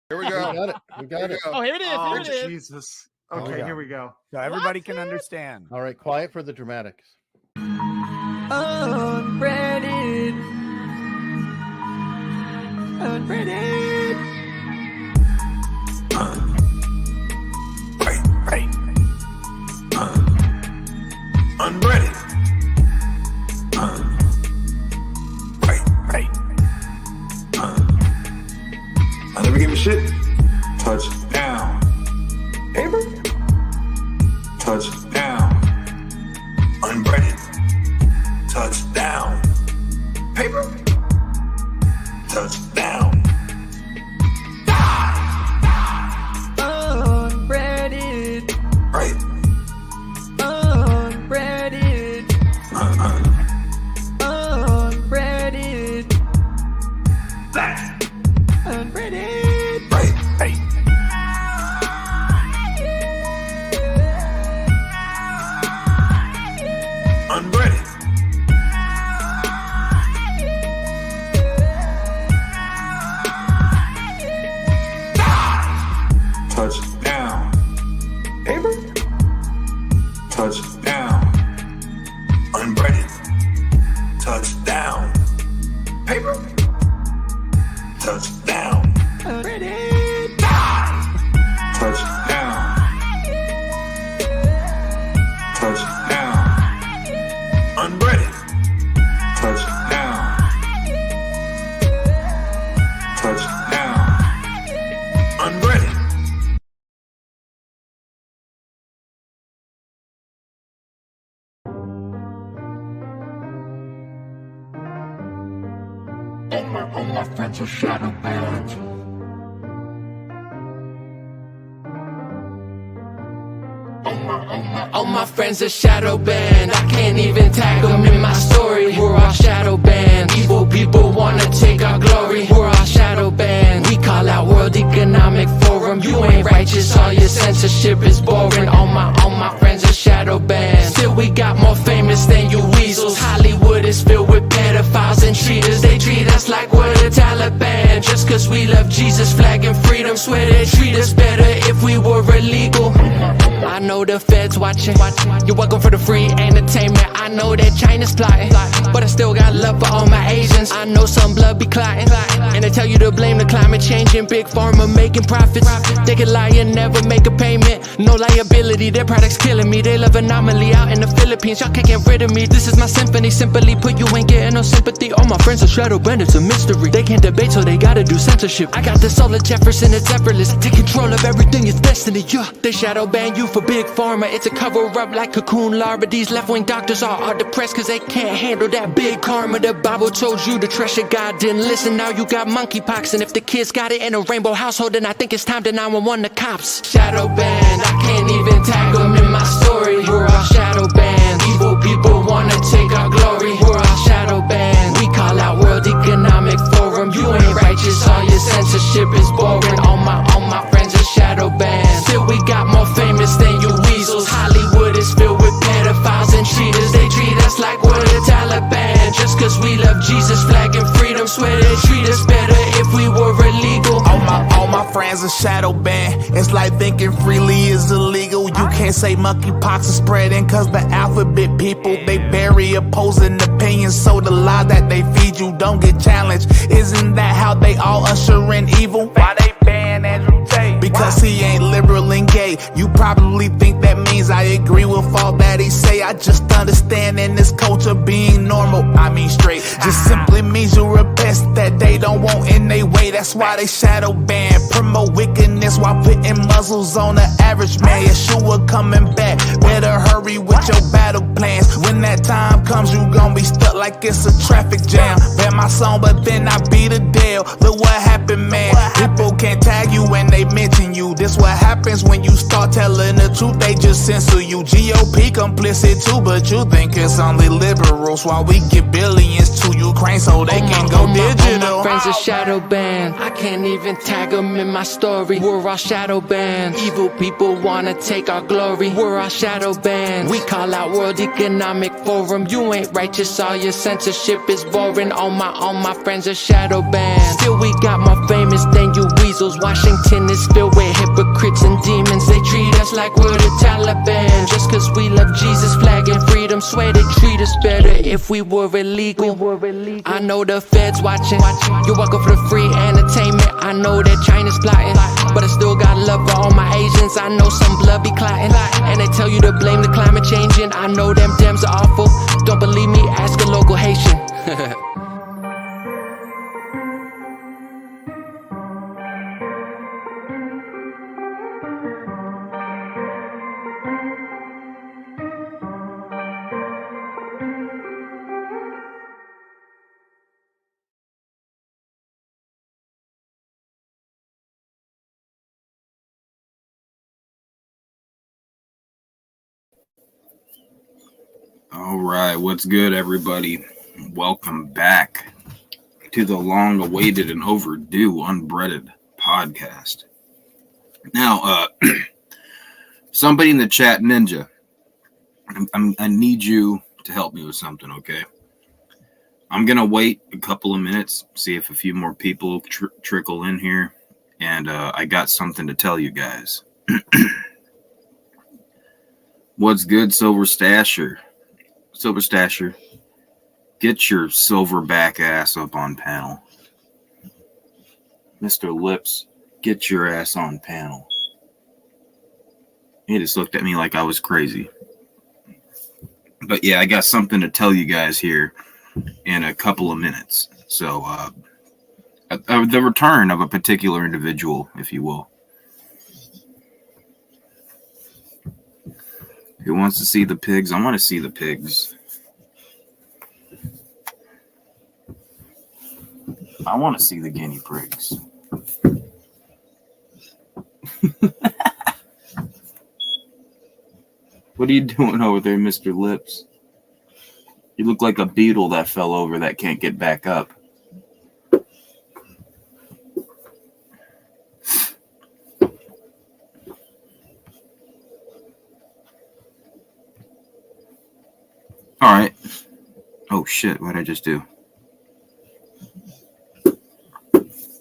Here we go. We got it. We got it. Oh, here it is. Oh, Here it is. Jesus. Oh, Okay, yeah. here we go. So everybody can understand. All right, quiet for the dramatics. Unbreaded. Unbreaded. Right. Unbreaded. Right. I never give a shit. Touchdown. Paper. Touchdown. Unbreaded. Touchdown. Paper. Touchdown. Unbreaded. Right. Unbreaded. Unbreaded. Black. Unbreaded. Right. Unbreaded. Touchdown. Paper. Touchdown. Unbreaded. Touchdown. Paper. Touchdown. Unbreaded. Touchdown. Touchdown. Unbreaded. Touchdown. Touchdown. Unbreaded. All my friends are shadow banned. All my friends are shadow banned. I can't even tag them in my story. We're all shadow banned. Evil people wanna take our glory. We're all shadow banned. We call out World Economic Forum. You ain't righteous, all your censorship is boring. All my friends are shadow banned. Still we got more famous than you weasels. Hollywood is filled with pedophiles and cheaters. They treat us like we're the Taliban. Just cause we love Jesus, flag and freedom. Swear they treat us better if we were illegal. I know the feds watching. You're welcome for the free entertainment. I know that China's plotting, but I still got love for all my Asians. I know some blood be clotting, and they tell you to blame the climate change and big pharma making profits. They can lie and never make a payment. No liability, their products killing me. They love anomaly out in the Philippines. Y'all can't get rid of me. This is my symphony. Simply put, you ain't getting no sympathy. All my friends are shadow banned. It's a mystery. They can't debate, so they gotta do censorship. I got the soul of Jefferson. It's effortless. Take control of everything. It's destiny. Yeah, they shadow ban you for big pharma. It's a cover up like cocoon larva. These left-wing doctors are depressed cause they can't handle that big karma. The Bible told you to trust your God, didn't listen. Now you got monkeypox, and if the kids got it in a rainbow household, then I think it's time to 911 the cops. Shadow banned, I can't even tag them in my story. We're all shadow banned. Evil people wanna take our glory. We're all shadow banned. We call out World Economic Forum. You ain't righteous, all your censorship is boring. All my friends are shadow banned. Still we got more famous than you weasels. Hollywood is filled with pedophiles and cheaters. They treat us like we're the Taliban. Just cause we love Jesus, flag and freedom. Swear they treat us better if we were illegal. All my friends are shadow banned. It's like thinking freely is illegal. You can't say monkeypox is spreading cause the alphabet people, they bury opposing opinions. So the lie that they feed you don't get challenged. Isn't that how they all usher in evil? Why they ban Andrew Tate? Because he ain't liberal and gay. You probably think that means I agree with all that he say. I just understand in this culture being normal, I mean straight, just simply means you're a pest that they don't want in their way. That's why they shadow ban, promote wickedness while putting muzzles on the average man. Yeshua coming back, better hurry with your battle plans. When that time comes, you gon' be stuck like it's a traffic jam. Ban my song, but then I beat a deal. Look what happened, man. People can't tag you when they mention you. This what happens when you start telling the truth. They just censor you. GOP complicit too, but you think it's only liberals while we give billions to Ukraine so they can go digital. friends are shadow banned. I can't even tag them in my story. We're all shadow banned. Evil people wanna take our glory. We're all shadow banned. We call out World Economic Forum. You ain't righteous, all your censorship is boring. All my friends are shadow banned. Still we got more famous than you weasels. Washington is filled with hypocrites and demons. They treat us like we're the Taliban. Just cause we love Jesus, flag and freedom. Swear they treat us better if we were illegal. I know the feds watching. You're welcome for the free entertainment. I know that China's plotting, but I still got love for all my Asians. I know some blood be clotting, and they tell you to blame the climate changing. I know them Dems are awful. Don't believe me? Ask a local Haitian. All right, what's good, everybody? Welcome back to the long-awaited and overdue Unbreaded podcast. Now, somebody in the chat, Ninja, I need you to help me with something, okay? I'm gonna wait a couple of minutes, see if a few more people trickle in here, and I got something to tell you guys. What's good, Silver Stasher? Silver Stasher, get your silverback ass up on panel. Mr. Lips, get your ass on panel. He just looked at me like I was crazy. But yeah, I got something to tell you guys here in a couple of minutes. So, the return of a particular individual, if you will. Who wants to see the pigs? I want to see the pigs. I want to see the guinea pigs. What are you doing over there, Mr. Lips? You look like a beetle that fell over that can't get back up. All right. Oh, shit. What did I just do?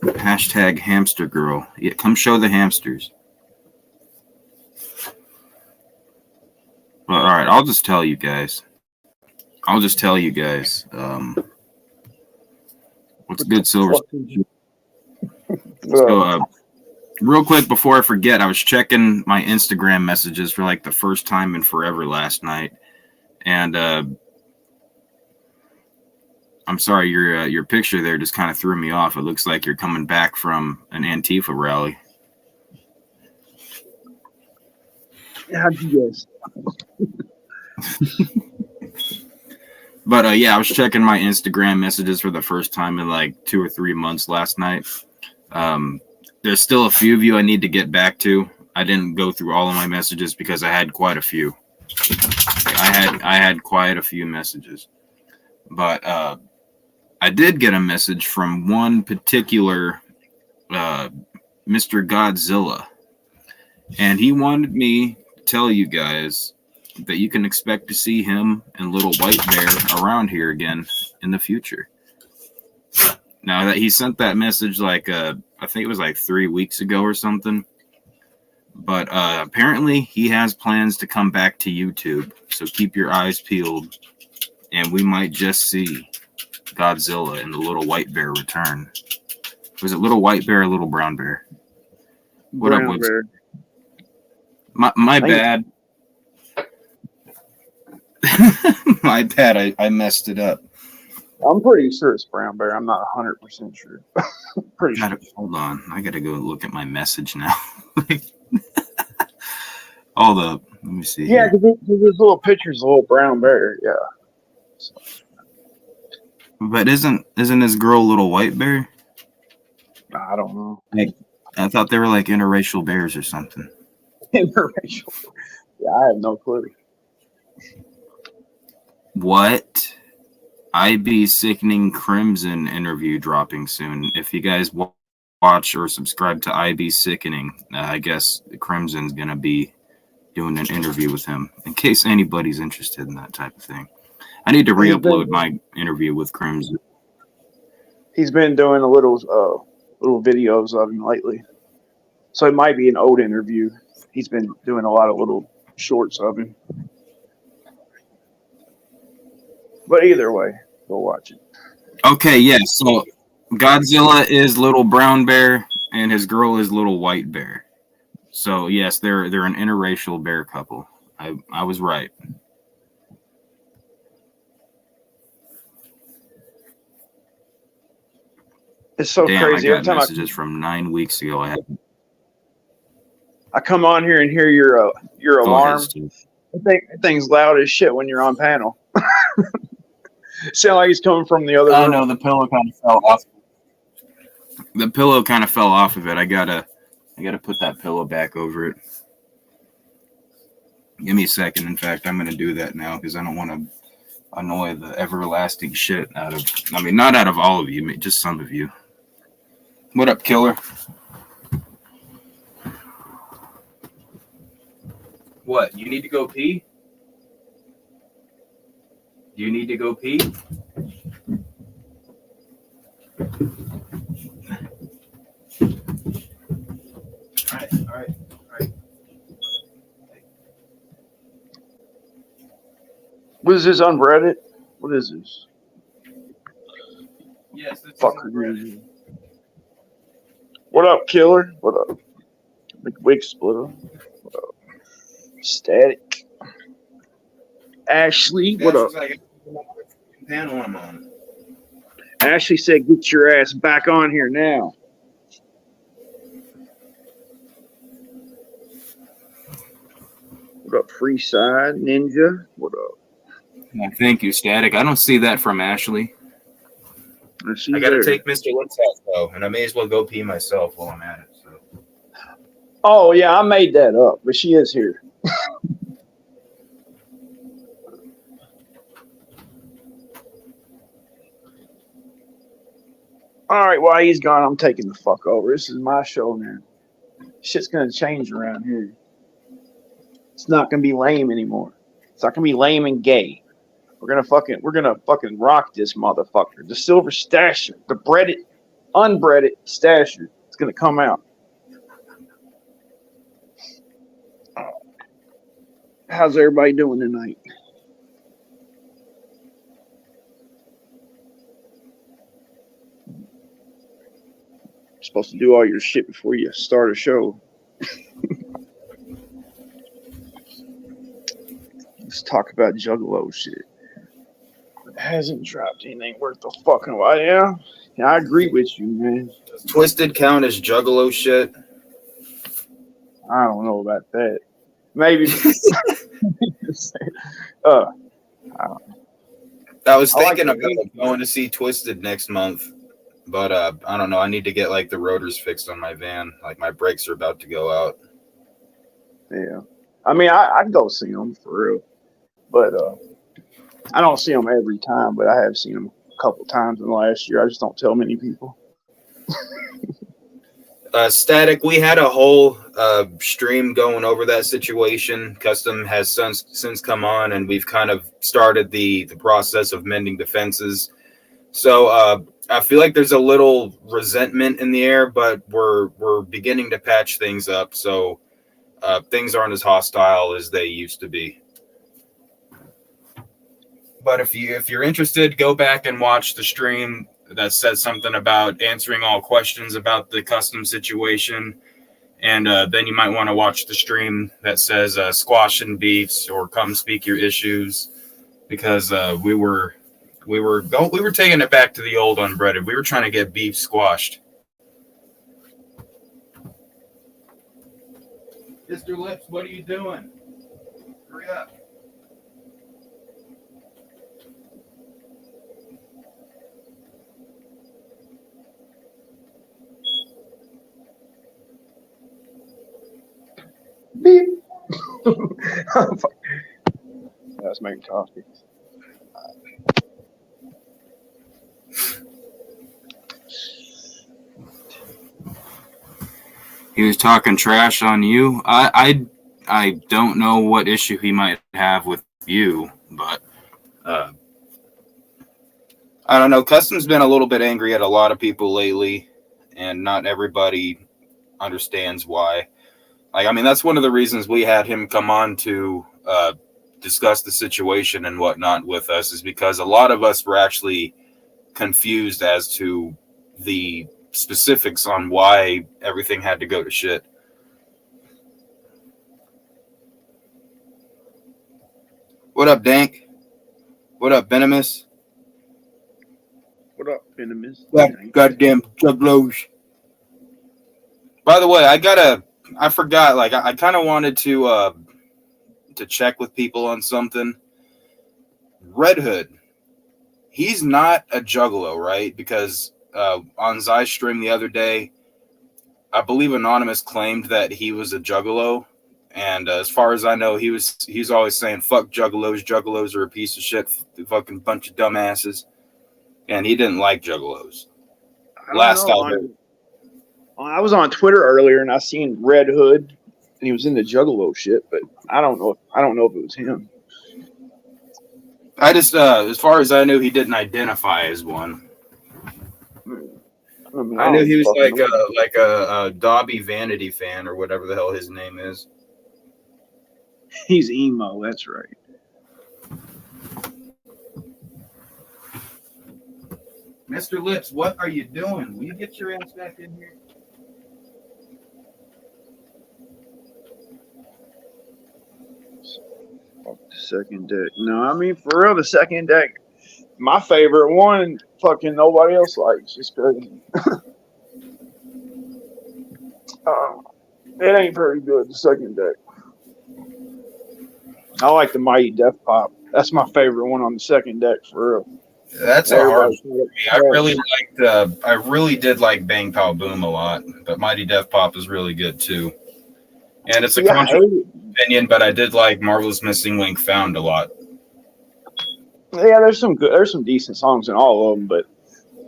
Hashtag hamster girl. Yeah, come show the hamsters. Well, all right. I'll just tell you guys. What's good, Silver? So, real quick before I forget, I was checking my Instagram messages for like the first time in forever last night. And I'm sorry, your picture there just kind of threw me off. It looks like you're coming back from an Antifa rally. How'd you guess? But yeah, I was checking my Instagram messages for the first time in like 2 or 3 months last night. There's still a few of you I need to get back to. I didn't go through all of my messages because I had quite a few. I had quite a few messages, but I did get a message from one particular Mr. Godzilla, and he wanted me to tell you guys that you can expect to see him and Little White Bear around here again in the future. Now that he sent that message like I think it was like 3 weeks ago or something. But apparently he has plans to come back to YouTube. So keep your eyes peeled. And we might just see Godzilla and the Little White Bear return. Was it Little White Bear or Little Brown Bear? What Brown up, Woods? Bear. My bad. My bad. I messed it up. I'm pretty sure it's Brown Bear. I'm not 100% sure. Pretty sure. Hold on. I got to go look at my message now. Hold up. Let me see. Yeah, because this little picture's a little brown bear. Yeah. So. But isn't this girl Little White Bear? I don't know. I thought they were like interracial bears or something. Interracial. Yeah, I have no clue. What? IB Sickening Crimson interview dropping soon. If you guys watch or subscribe to IB Sickening, I guess Crimson's going to be doing an interview with him in case anybody's interested in that type of thing. I need to re-upload my interview with Crimson. He's been doing a little videos of him lately. So it might be an old interview. He's been doing a lot of little shorts of him. But either way, go watch it. Okay, yeah, so Godzilla is Little Brown Bear and his girl is Little White Bear. So yes, they're an interracial bear couple. I was right. It's so Damn, crazy. I Every got time messages from 9 weeks ago. I come on here and hear your Go ahead, alarm, Steve. I think thing's loud as shit when you're on panel. Sound like he's coming from the other room. No, the pillow kind of fell off. The pillow kind of fell off of it. I gotta put that pillow back over it. Give me a second. In fact, I'm gonna do that now because I don't want to annoy the everlasting shit out of. I mean, not out of all of you, just some of you. What up, Killer? What? You need to go pee? You need to go pee? All right. What is this, unbreaded? What is this? Yes, this Fucker. What up, Killer? What up? Big wig splitter. What up? Static. Ashley, what up? Panel I'm on. Ashley said, get your ass back on here now. What up, Freeside Ninja? What up? Well, thank you, Static. I don't see that from Ashley. She's I gotta there. take Mr. Litt's house though, and I may as well go pee myself while I'm at it. So. Oh, yeah, I made that up, but she is here. All right, while he's gone, I'm taking the fuck over. This is my show now. Shit's gonna change around here. It's not gonna be lame anymore. It's not gonna be lame and gay. We're gonna fucking rock this motherfucker. The silver stasher, the unbreaded stasher. It's gonna come out. How's everybody doing tonight? You're supposed to do all your shit before you start a show. Let's talk about Juggalo shit. It hasn't dropped anything worth the fucking while. Yeah, I agree with you, man. Does Twisted count as Juggalo shit? I don't know about that. Maybe. I was I like thinking the about music. going to see Twisted next month, but I don't know. I need to get like the rotors fixed on my van. Like my brakes are about to go out. Yeah. I mean, I'd go see them for real. But I don't see them every time, but I have seen them a couple times in the last year. I just don't tell many people. Static, we had a whole stream going over that situation. Custom has since come on, and we've kind of started the process of mending the fences. So I feel like there's a little resentment in the air, but we're beginning to patch things up. So things aren't as hostile as they used to be. But if you're interested, go back and watch the stream that says something about answering all questions about the custom situation. And then you might want to watch the stream that says squashing beefs or come speak your issues, because we were taking it back to the old unbreaded. We were trying to get beef squashed. Mr. Lips, what are you doing? Hurry up. Beep. That's making coffee. He was talking trash on you. I don't know what issue he might have with you, but I don't know. Custom's been a little bit angry at a lot of people lately, and not everybody understands why. Like, I mean, that's one of the reasons we had him come on to discuss the situation and whatnot with us, is because a lot of us were actually confused as to the specifics on why everything had to go to shit. What up, Dank? What up, Venomous? What up, Venomous? Goddamn juggalos. By the way, I forgot, like, I kind of wanted to check with people on something. Red Hood, he's not a juggalo, right? Because on Zai's stream the other day, I believe Anonymous claimed that he was a juggalo. And as far as I know, he's always saying, fuck juggalos. Juggalos are a piece of shit. Fucking bunch of dumbasses. And he didn't like juggalos. Last I heard. I was on Twitter earlier and I seen Red Hood and he was in the juggalo shit, but I don't know if it was him. I just, as far as I knew, he didn't identify as one. I knew he was like a Dobby Vanity fan or whatever the hell his name is. He's emo, that's right. Mr. Lips, what are you doing? Will you get your ass back in here? The second deck. No, I mean, for real, the second deck, my favorite one, fucking nobody else likes. It's crazy. It ain't very good, the second deck. I like the Mighty Death Pop. That's my favorite one on the second deck, for real. That's a hard one for me. I really did like Bang Pow Boom a lot, but Mighty Death Pop is really good too. And it's a controversial opinion, but I did like Marvelous Missing Link Found a lot. Yeah, there's some decent songs in all of them, but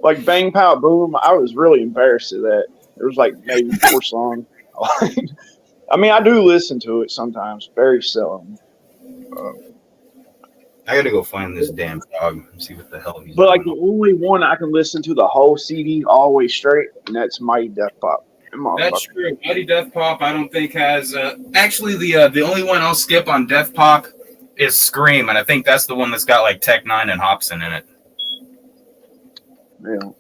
like Bang Pow Boom, I was really embarrassed of that. There was like maybe 4 songs. I mean, I do listen to it sometimes, very seldom. I gotta go find this damn dog and see what the hell he's But doing. like the only one I can listen to the whole CD all the way straight, and that's Mighty Death Pop. That's true. Mighty Death Pop, I don't think has. Actually, the only one I'll skip on Death Pop is Scream, and I think that's the one that's got like Tech Nine and Hobson in it. Yeah.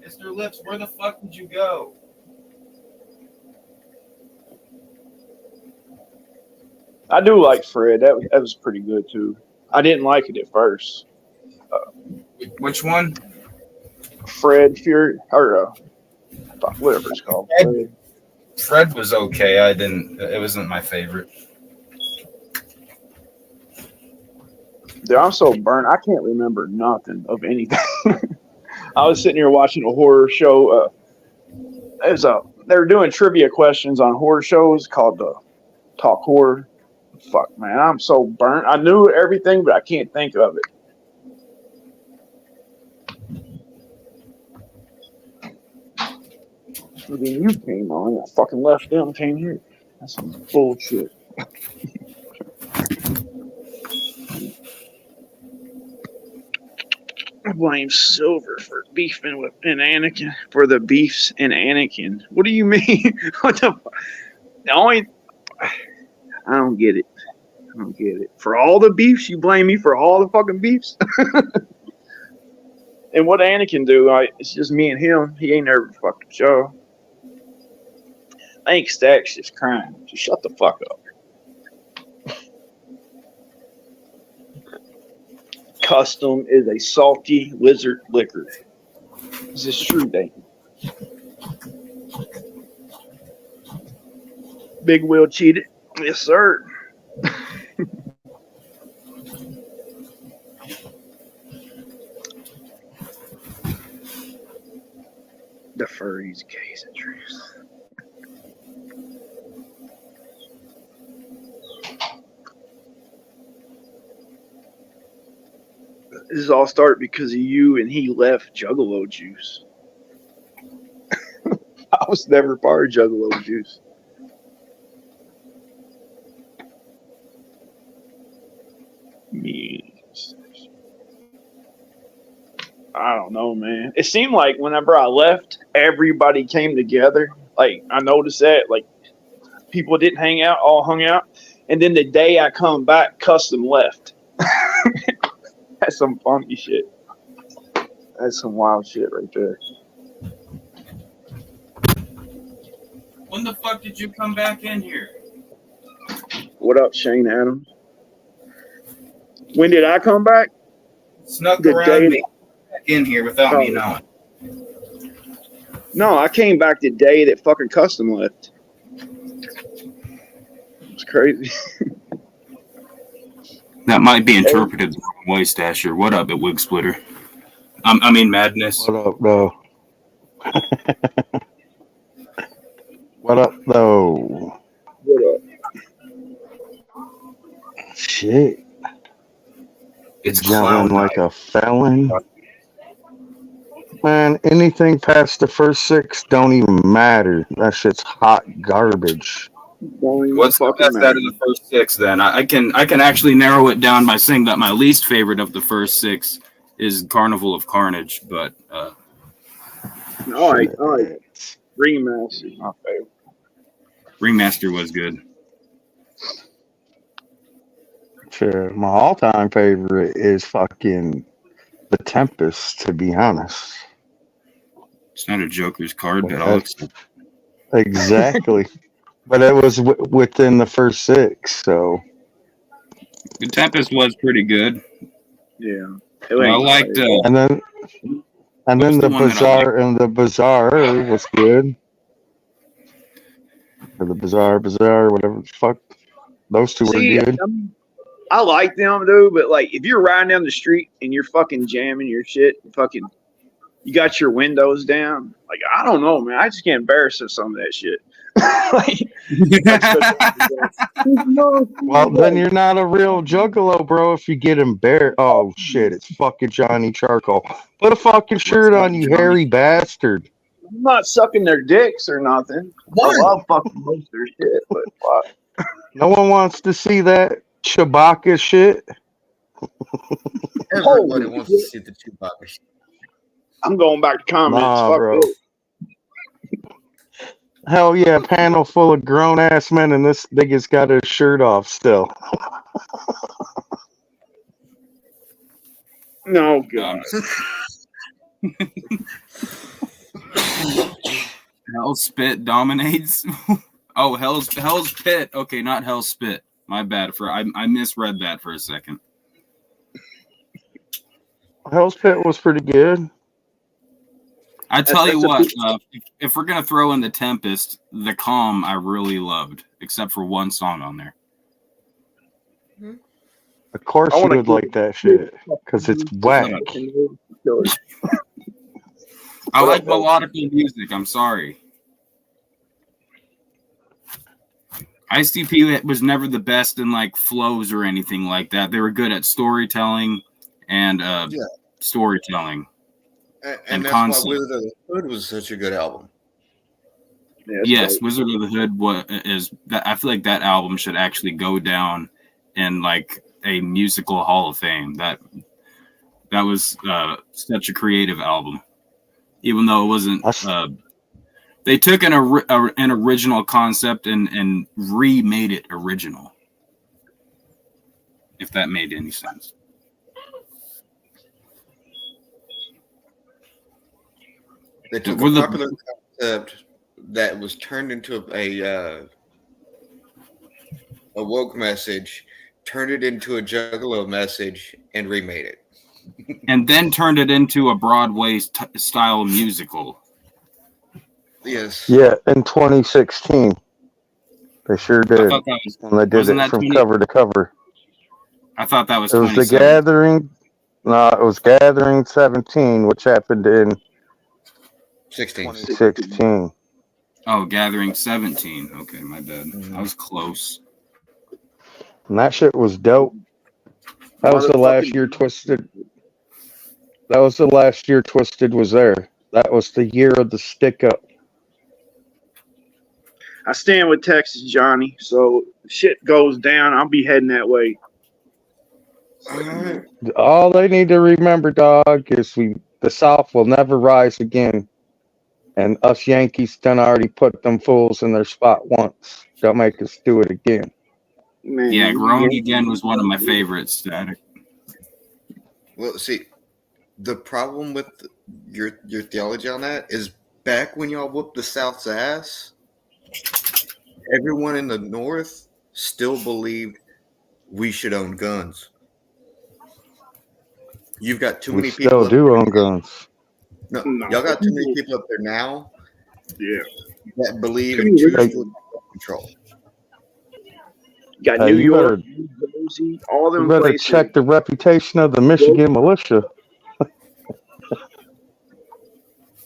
Mr. Lips, where the fuck did you go? I do like Fred. That was pretty good too. I didn't like it at first. Which one? Fred Fury or whatever it's called. Fred was okay. I didn't. It wasn't my favorite. Dude, I'm so burnt. I can't remember nothing of anything. I was sitting here watching a horror show. They were doing trivia questions on horror shows called Talk Horror. Fuck, man, I'm so burnt. I knew everything, but I can't think of it. And then you came on. I fucking left them, came here. That's some bullshit. I blame Silver for beefing with Anakin, for the beefs in Anakin. What do you mean? What the I don't get it. I don't get it. For all the beefs, you blame me for all the fucking beefs? And what Anakin do, it's just me and him. He ain't never fucking show. I think Stack's just crying. Just shut the fuck up. Custom is a salty lizard liquor. Is this true, Dane? Big Will cheated. Yes, sir. The furries, gays, and trees. This all started because of you, and he left Juggalo Juice. I was never part of Juggalo Juice. I don't know, man. It seemed like whenever I left, everybody came together. Like, I noticed that, like, people didn't hang out, all hung out. And then the day I come back, Custom left. That's some funky shit. That's some wild shit right there. When the fuck did you come back in here? What up, Shane Adams? When did I come back? Snuck The around day me back in here without me Oh. knowing. No, I came back the day that fucking Custom left. It's crazy. That might be interpreted the wrong way, Stasher. What up, at Wig Splitter? I mean, Madness. What up, though? What up, though? What up? Shit. It's Jumping clown like night. a felon. Man, anything past the first 6 don't even matter. That shit's hot garbage. Don't even What's the fucking best out matter. of the first 6 then? I can actually narrow it down by saying that my least favorite of the first 6 is Carnival of Carnage, but All right. Remaster, my favorite. Remaster was good. Sure. My all-time favorite is fucking The Tempest, to be honest. It's not a Joker's card, but I'll accept. Exactly. But it was within the first 6, so. The Tempest was pretty good. Yeah. I liked And then What's the the one that I Bazaar and the Bazaar was good. Or the Bazaar, whatever the fuck. Those two were good. I like them, dude, but like if you're riding down the street and you're fucking jamming your shit, you got your windows down. Like, I don't know, man. I just get embarrassed of some of that shit. Well, then you're not a real juggalo, bro, if you get embarrassed. Oh, shit, it's fucking Johnny Charcoal. Put a fucking shirt on, you hairy bastard. I'm not sucking their dicks or nothing. I love fucking most of their shit, but fuck. No one wants to see that Chewbacca shit. Everybody wants to see the Chewbacca shit. I'm going back to comments. Nah, fuck bro. this. Hell yeah, panel full of grown ass men, and this nigga's got his shirt off still. No, God. Hell's Spit dominates. Oh, Hell's Pit. Okay, not Hell's Spit. My bad. I misread that for a second. Hell's Pit was pretty good. I tell you That's what, if we're gonna throw in the Tempest, the Calm I really loved, except for one song on there. Of course I you wanna would keep- like that shit, because it's whack. I like melodical music. I'm sorry. ICP was never the best in like flows or anything like that. They were good at storytelling and storytelling. And that's concept. why Wizard of the Hood was such a good album. Yes, Wizard of the Hood is that. I feel like that album should actually go down in like a musical Hall of Fame. That was such a creative album, even though it wasn't. They took an original concept and remade it original. If that made any sense. They took Were a the- popular concept that was turned into a woke message, turned it into a Juggalo message, and remade it. And then turned it into a Broadway style musical. Yes. Yeah, in 2016. They sure I did. thought that was. And they did wasn't it that from 20 cover to cover. I thought that was. It was The 27. Gathering. No, it was Gathering 17, which happened in 16. 2016. Oh, Gathering 17. Okay, my bad. I was close. And that shit was dope. That was the last year Twisted That was the last year Twisted was there. That was the year of the stick up. I stand with Texas, Johnny. So if shit goes down, I'll be heading that way. All right. All they need to remember, dog, is the South will never rise again. And us Yankees done already put them fools in their spot once. Don't make us do it again. Man, Yeah, growing again was one of my favorites, Static. Well, see, the problem with your theology on that is back when y'all whooped the South's ass, everyone in the North still believed we should own guns. You've got too We many still people. up do there own now. guns. No, No. y'all got too many people up there now Yeah. that believe Too in many true control. You got Hey, New you York, New Jersey, all You them better places. check the reputation of the Michigan militia.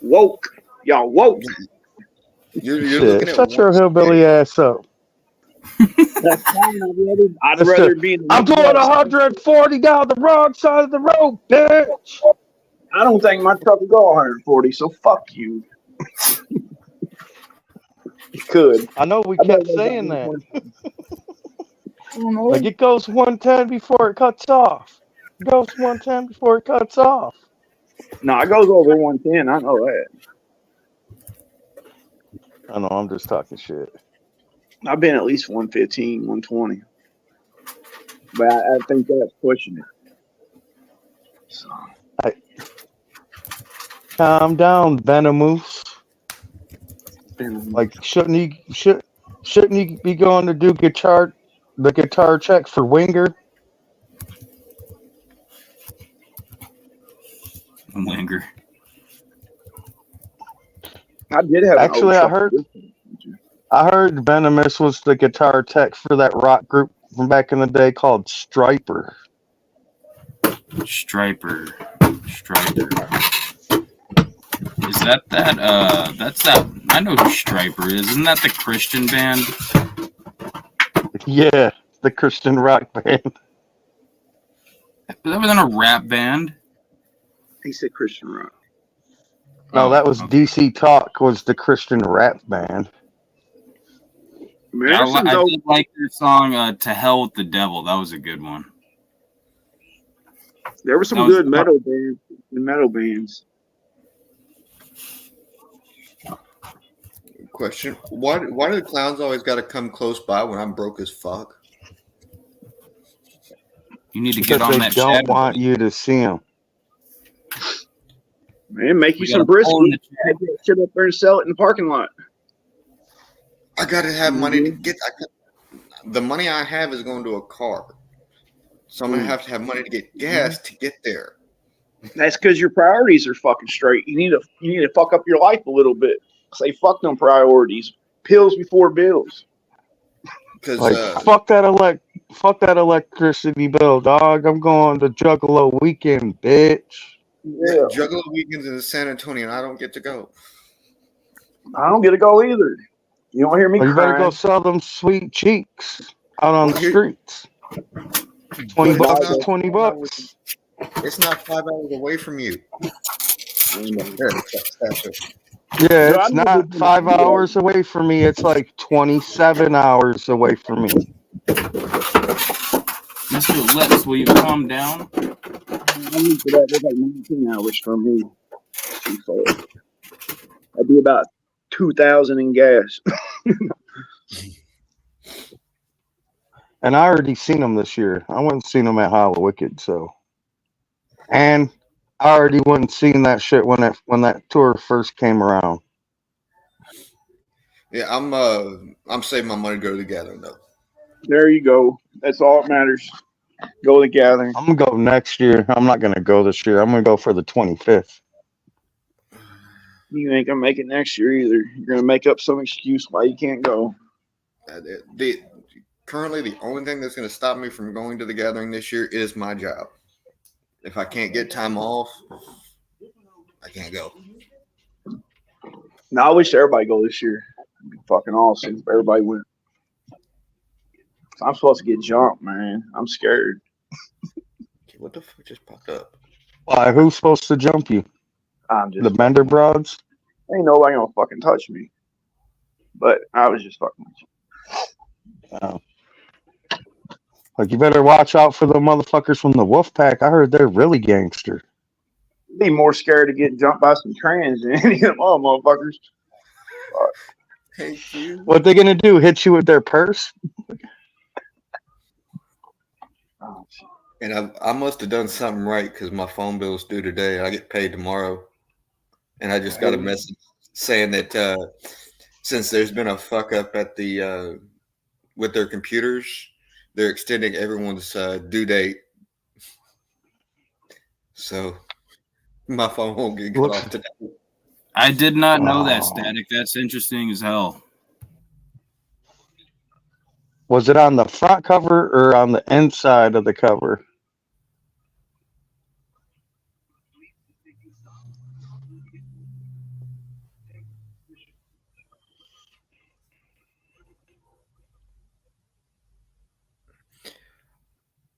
Woke. Y'all woke. You're Shit, looking at shut one your hillbilly state. ass up. That's fine. I'd That's rather it. be in the I'm doing 140 down the wrong side of the road, bitch. I don't think my truck will go 140, so fuck you. It could. I know we I bet kept it goes saying down that. 120. I don't know. Like it goes 110 before it cuts off. It goes 110 before it cuts off. No, it goes over 110. I know that. I know, I'm just talking shit. I've been at least 115, 120. But I think that's pushing it. So, Calm down, Venomoose. Like shouldn't he be going to do the guitar check for Winger? Winger. I did have Actually, an I old heard truck. I heard Venomous was the guitar tech for that rock group from back in the day called Striper. Striper. Is that that's that I know who Striper is. Isn't that the Christian band? Yeah, the Christian rock band. That wasn't a rap band. He said Christian rock. No, that was okay. DC Talk was the Christian rap band. Man, I did like their song "To Hell with the Devil." That was a good one. there were some that was- good metal bands. Question: Why do the clowns always got to come close by when I'm broke as fuck? You need to Because get on they that don't shadow. want you to see them. Man, make you We some got a hole in brisket. the Take that shit up there and sell it in the parking lot. I gotta have money to get. The money I have is going to a car, so I'm gonna have to have money to get gas to get there. That's because your priorities are fucking straight. You need to fuck up your life a little bit. Say fuck them priorities. Pills before bills. Because Like fuck that electricity bill, dog. I'm going to Juggalo weekend, bitch. Yeah, Juggalo weekends in San Antonio, and I don't get to go. I don't get to go either. You don't hear me Well, you better crying. go sell them sweet cheeks out on the streets. $20 But is $20. It's not 5 hours away from you. Yeah, No, it's I'm not not 5 hours away from me. It's like 27 hours away from me. Mr. Lips, will you calm down? I need for that. That's like 19 hours from me. Too far. That'd be about 2,000 in gas. And I already seen them this year. I went and seen them at Hollow Wicked, so. And I already went and seen that shit when that tour first came around. Yeah, I'm saving my money to go to the gathering though. There you go. That's all that matters. Go to the gathering. I'm gonna go next year. I'm not gonna go this year. I'm gonna go for the 25th. You ain't gonna make it next year either. You're gonna make up some excuse why you can't go. Currently, the only thing that's going to stop me from going to the gathering this year is my job. If I can't get time off, I can't go. Now I wish everybody go this year. It'd be fucking awesome if everybody went. I'm supposed to get jumped, man. I'm scared. What the fuck just popped up? Why? Who's supposed to jump you? I'm just The Bender broads? ain't nobody gonna fucking touch me. But I was just fucking with you. Oh. Like, you better watch out for the motherfuckers from the Wolf Pack. I heard they're really gangster. Be more scared to get jumped by some trans than any of them other motherfuckers. Thank you. What they gonna do? Hit you with their purse? Oh, shit. And I must have done something right because my phone bill's due today. I get paid tomorrow. And I just got a message saying that since there's been a fuck up at the with their computers, they're extending everyone's due date. So my phone won't get cut off today. I did not know that, Static. That's interesting as hell. Was it on the front cover or on the inside of the cover?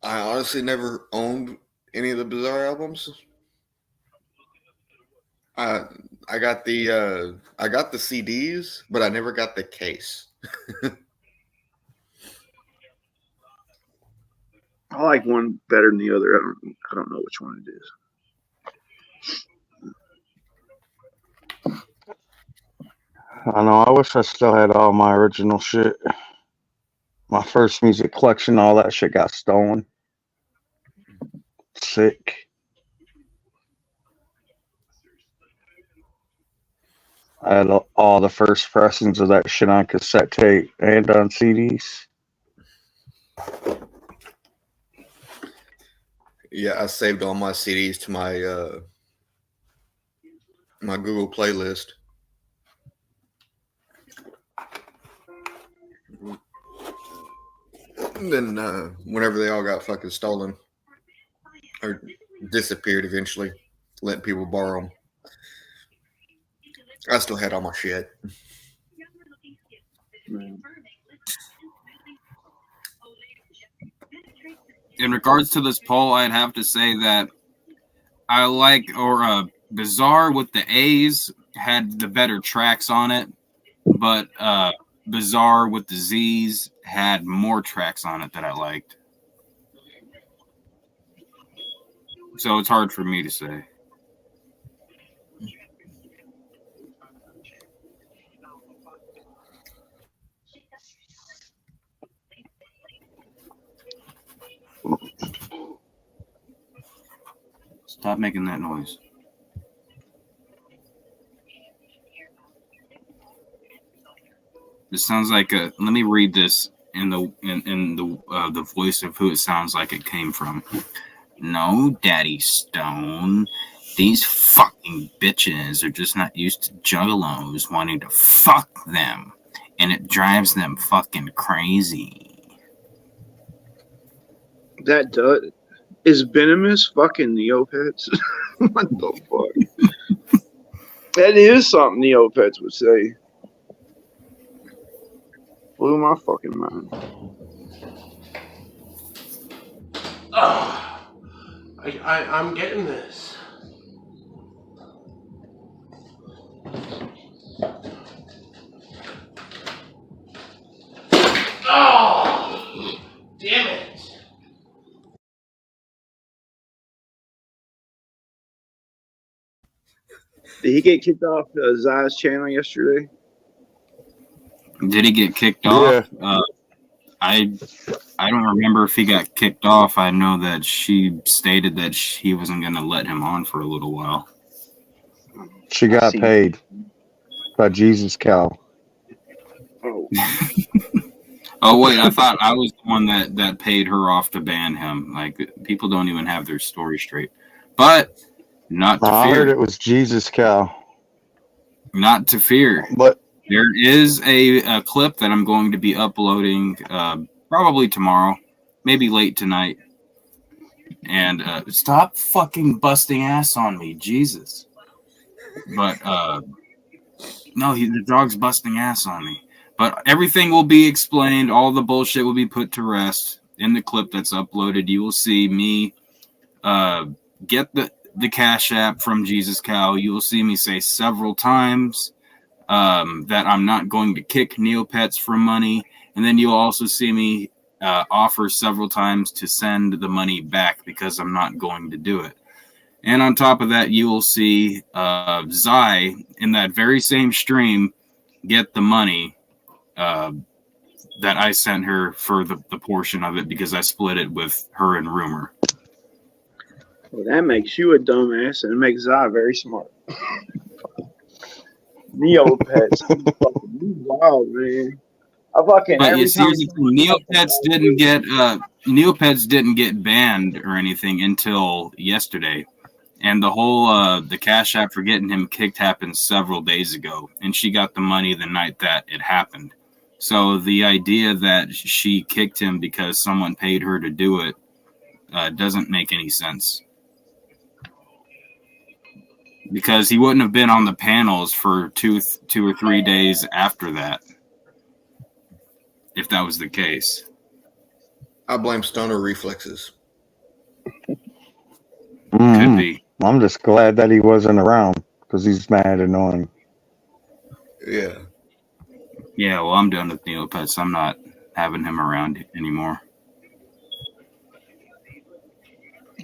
I honestly never owned any of the Bizarre albums. I got the CDs, but I never got the case. I like one better than the other. I don't know which one it is. I know. I wish I still had all my original shit. My first music collection, all that shit got stolen. Sick. I had all the first pressings of that shit on cassette tape and on CDs. Yeah, I saved all my CDs to my my Google playlist. And then whenever they all got fucking stolen or disappeared eventually, letting people borrow them, I still had all my shit. In regards to this poll, I'd have to say that I like, or Bizarre with the A's had the better tracks on it, but Bizarre with the Z's had more tracks on it that I liked. So it's hard for me to say. Stop making that noise. This sounds like a. Let me read this in the voice of who it sounds like it came from. No, Daddy Stone. These fucking bitches are just not used to juggalos wanting to fuck them, and it drives them fucking crazy. That does. Is venomous fucking Neopets? What the fuck? That is something Neopets would say. Blew my fucking mind. I'm getting this. Oh, damn it. Did he get kicked off Zai's channel yesterday? Did he get kicked off? I don't remember if he got kicked off. I know that she stated that he wasn't going to let him on for a little while. She got paid by Jesus Cow. Oh. Oh, wait, I thought I was the one that paid her off to ban him. Like, people don't even have their story straight. But not to I fear. heard it was Jesus Cow. Not to fear. But there is a clip that I'm going to be uploading probably tomorrow, maybe late tonight. And stop fucking busting ass on me, Jesus. But no, the dog's busting ass on me. But everything will be explained. All the bullshit will be put to rest in the clip that's uploaded. You will see me get the the Cash App from Jesus Cow, you will see me say several times that I'm not going to kick Neopets for money. And then you'll also see me offer several times to send the money back because I'm not going to do it. And on top of that, you will see Zai in that very same stream get the money that I sent her for the portion of it because I split it with her and Rumor. Well, that makes you a dumbass, and it makes Zai very smart. Neopets, wild, man. I fucking But every you see, time Neopets didn't get banned or anything until yesterday, and the whole the Cash App for getting him kicked happened several days ago, and she got the money the night that it happened. So the idea that she kicked him because someone paid her to do it doesn't make any sense. Because he wouldn't have been on the panels for two or 3 days after that, if that was the case. I blame stoner reflexes. Could be. I'm just glad that he wasn't around because he's mad annoying. Yeah. Yeah, well, I'm done with Neopets. I'm not having him around anymore.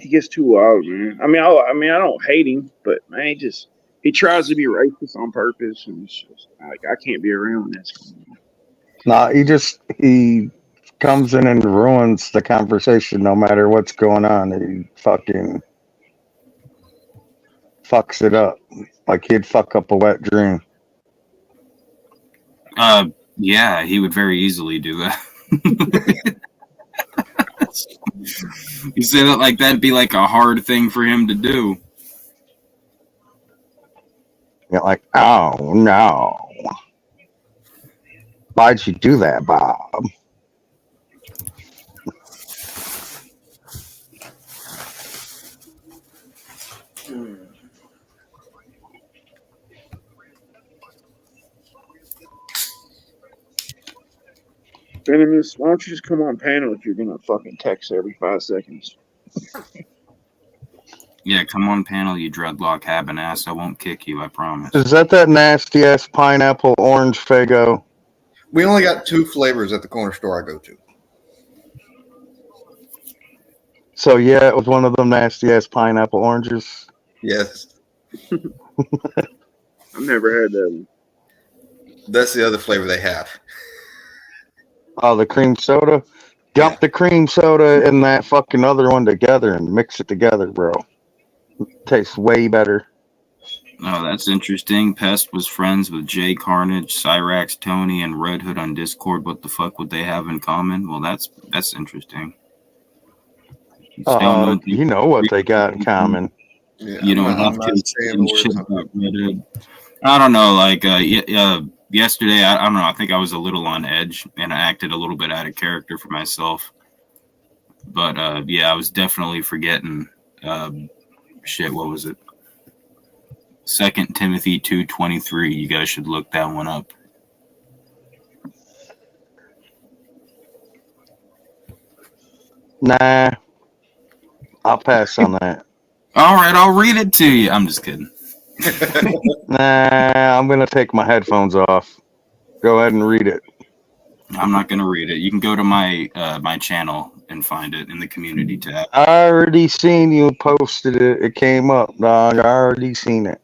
he gets too wild, man. I don't hate him, but man, he tries to be racist on purpose, and it's just like I can't be around when that's going on. Nah, he comes in and ruins the conversation no matter what's going on. He fucking fucks it up like he'd fuck up a wet dream. Yeah, he would very easily do that. You say that like that'd be like a hard thing for him to do. You're like, oh no. Why'd you do that, Bob? Venomous, why don't you just come on panel if you're gonna fucking text every 5 seconds? Yeah, come on panel, you dreadlock having ass. I won't kick you, I promise. Is that nasty ass pineapple orange Fago? We only got 2 flavors at the corner store I go to. So yeah, it was one of them nasty ass pineapple oranges. Yes. I've never had that one. That's the other flavor they have. Oh, the cream soda? Dump the cream soda and that fucking other one together and mix it together, bro. It tastes way better. Oh, that's interesting. Pest was friends with Jay Carnage, Cyrax, Tony, and Red Hood on Discord. What the fuck would they have in common? Well, that's interesting. You know what they got in common. Yeah, You don't have to say shit about Red Hood. I don't know, like yesterday, I don't know, I think I was a little on edge and I acted a little bit out of character for myself. But yeah, I was definitely forgetting shit, what was it? 2 Timothy 2:23. You guys should look that one up. Nah. I'll pass on that. All right, I'll read it to you. I'm just kidding. Nah, I'm gonna take my headphones off. Go ahead and read it. I'm not gonna read it. You can go to my my channel and find it in the community tab. I already seen you posted it. It came up, dog. I already seen it.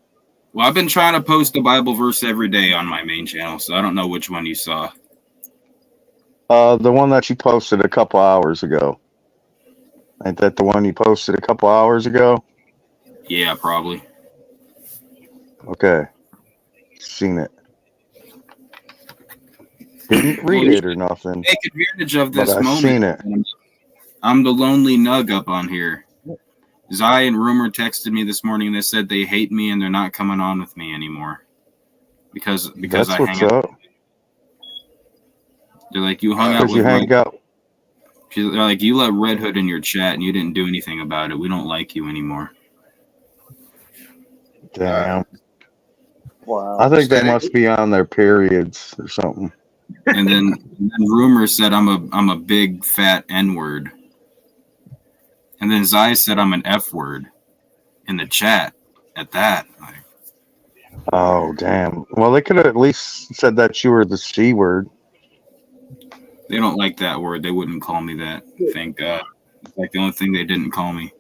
Well, I've been trying to post a Bible verse every day on my main channel, so I don't know which one you saw. The one that you posted a couple hours ago. Ain't that the one you posted a couple hours ago? Yeah, probably. Okay. Seen it. Didn't read it or nothing. Take advantage of this But I moment. seen it. I'm the lonely nug up on here. Zai and Rumor texted me this morning. They said they hate me and they're not coming on with me anymore because That's I what's hang out. up. They're like, you hung out Because with you hang out. They're like, you let Red Hood in your chat and you didn't do anything about it. We don't like you anymore. Damn. Wow. I think they must be on their periods or something. And then Rumor said I'm a big fat N-word. And then Zai said I'm an F word. in the chat at that. Like, Oh, damn. Well, they could have at least said that you were the C word. they don't like that word. They wouldn't call me that. Thank God. It's like the only thing they didn't call me.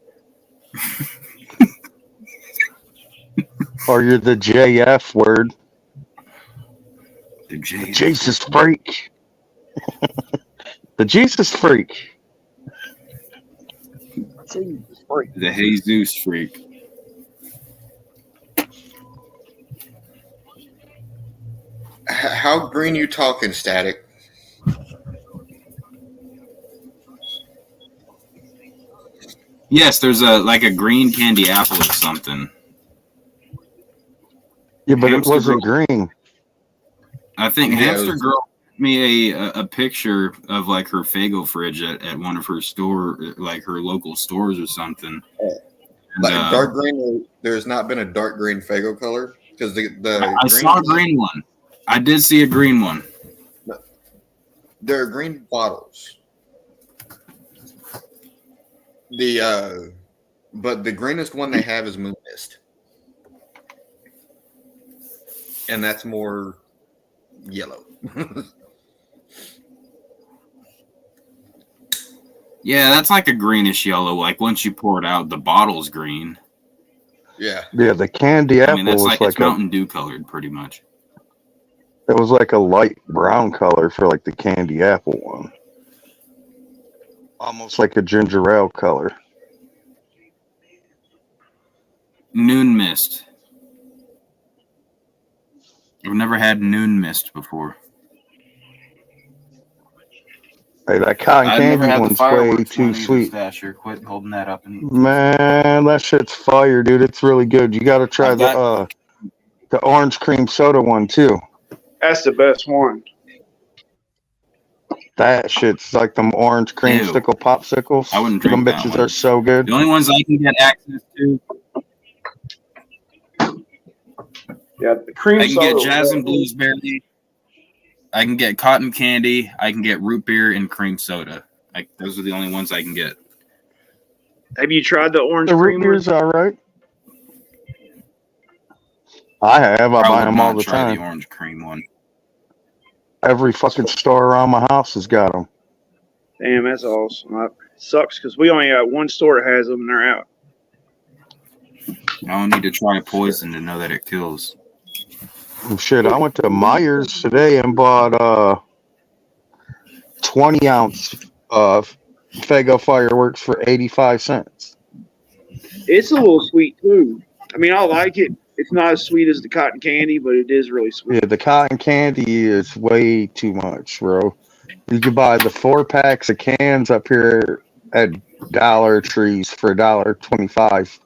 Or you're the JF word. The J. Jesus freak. The Jesus freak. Jesus freak. The Jesus freak. How green you talking, Static? Yes, there's a green candy apple or something. Yeah, but Hamster it wasn't Girl. green. I think Yeah, it Hamster was- Girl sent me a picture of like her Faygo fridge at one of her like her local stores or something. And, Like dark green, there's not been a dark green Faygo color because I saw a green one. I did see a green one. There are green bottles. But the greenest one they have is Moon Mist, and that's more yellow. Yeah, that's like a greenish yellow. Like once you pour it out, the bottle's green. Yeah, Yeah, the candy I apple mean, that's was like like it's a, Mountain Dew colored, pretty much. it was like a light brown color for like the candy apple one. Almost like a ginger ale color. Noon Mist. I've never had Noon Mist before. Hey, that cotton I've never candy had the one's way fireworks too one either, sweet. Stasher. Quit holding that up. And Man, that shit's fire, dude. It's really good. You got to try I've got- the orange cream soda one too. That's the best one. That shit's like them orange Ew. creamsicle popsicles. I wouldn't Them drink that bitches one. are so good. The only ones I can get access to, Yeah, the cream I can soda. get Jasmine Bluesberry. I can get cotton candy. I can get root beer and cream soda. Like those are the only ones I can get. Have you tried the orange The root cream? beer's all right. I have. I I buy would them all not the try time. the orange cream one. Every fucking store around my house has got them. Damn, that's awesome. Sucks because we only got one store that has them and they're out. I don't need to try poison to know that it kills. Shit, I went to Myers today and bought 20 ounce Faygo fireworks for 85 cents. It's a little sweet too. I mean, I like it. It's not as sweet as the cotton candy, but it is really sweet. Yeah, the cotton candy is way too much, bro. You could buy the 4-packs of cans up here at Dollar Trees for $1.25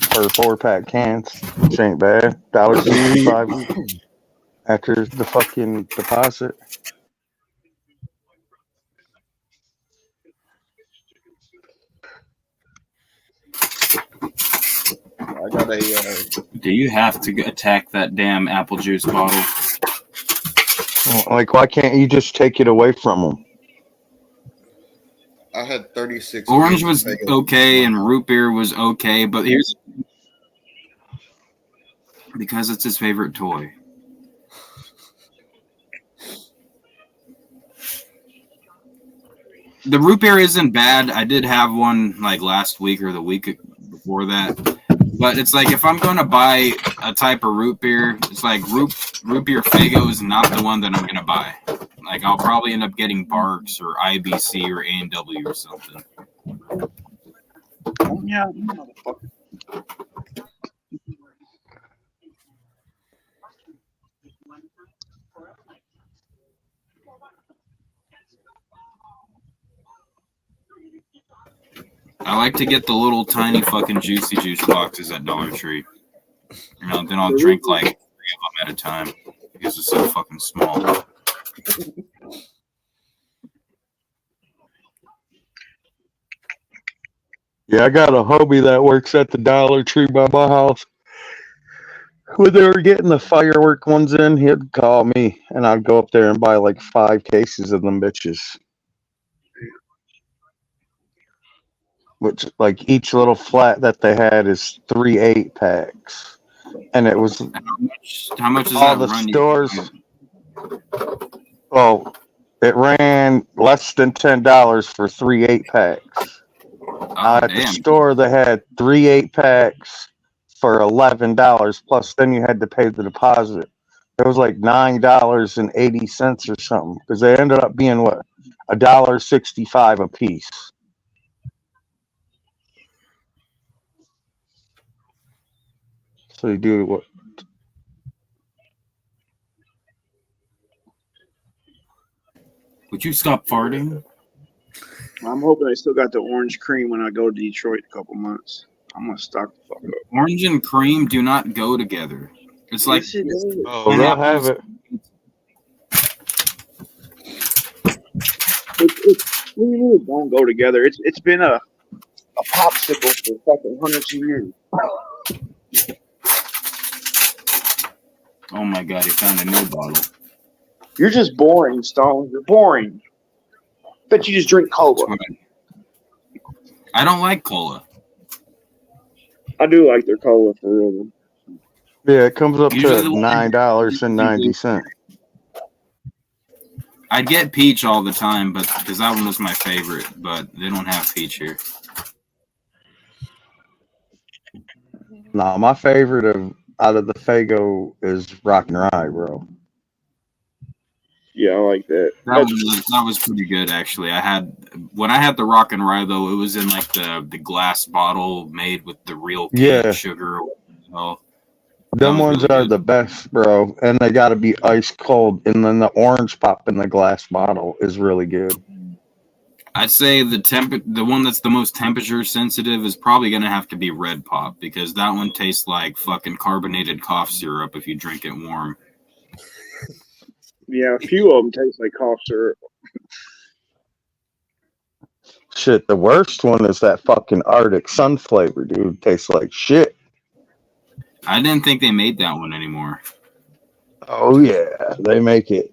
per 4-pack cans, which ain't bad. $1.65 after the fucking deposit. I got a. Do you have to attack that damn apple juice bottle? Like, why can't you just take it away from them? I had 36. Orange cases was of Faygo. okay and root beer was okay, but here's because it's his favorite toy. The root beer isn't bad. I did have one like last week or the week before that. But it's like if I'm going to buy a type of root beer, it's like root beer Faygo is not the one that I'm going to buy. Like I'll probably end up getting Barks or IBC or A&W or something. Oh, yeah, you motherfucker. I like to get the little tiny fucking juicy juice boxes at Dollar Tree. You know, then I'll drink like 3 of them at a time because it's so fucking small. Yeah, I got a homie that works at the Dollar Tree by my house. When they were getting the firework ones in, he'd call me, and I'd go up there and buy like 5 cases of them bitches. which like each little flat that they had is 3 8-packs, and it was How much is all that the run? stores. Well, it ran less than $10 for 3 8-packs. Oh, At the damn. store, they had 3 8-packs for $11. Plus, then you had to pay the deposit. It was like $9.80 or something because they ended up being what $1.65 a piece. So you do what? Would you stop farting? I'm hoping I still got the orange cream when I go to Detroit in a couple months. I'm gonna stock the fuck up. Orange and cream do not go together. It's like Yes, it does. Oh, they'll have it. We really don't go together. It's been a popsicle for fucking hundreds of years. Oh my god, he found a new bottle. You're just boring, Stone. You're boring. Bet you just drink cola. I don't like cola. I do like their cola for real. Yeah, it comes up Usually to the one- $9.90. I'd get peach all the time, but because that one was my favorite, but they don't have peach here. No, my favorite out of the Faygo is Rock and Rye, bro. Yeah, I like that. That was pretty good actually. When I had the Rock and Rye though, it was in like the glass bottle made with the real cane sugar. Oh, Them ones are the best, bro, and they got to be ice cold. And then the orange pop in the glass bottle is really good. I'd say the one that's the most temperature sensitive is probably gonna have to be Red Pop because that one tastes like fucking carbonated cough syrup if you drink it warm. Yeah, a few of them taste like cough syrup. Shit, the worst one is that fucking Arctic Sun flavor, dude. Tastes like shit. I didn't think they made that one anymore. Oh yeah, they make it.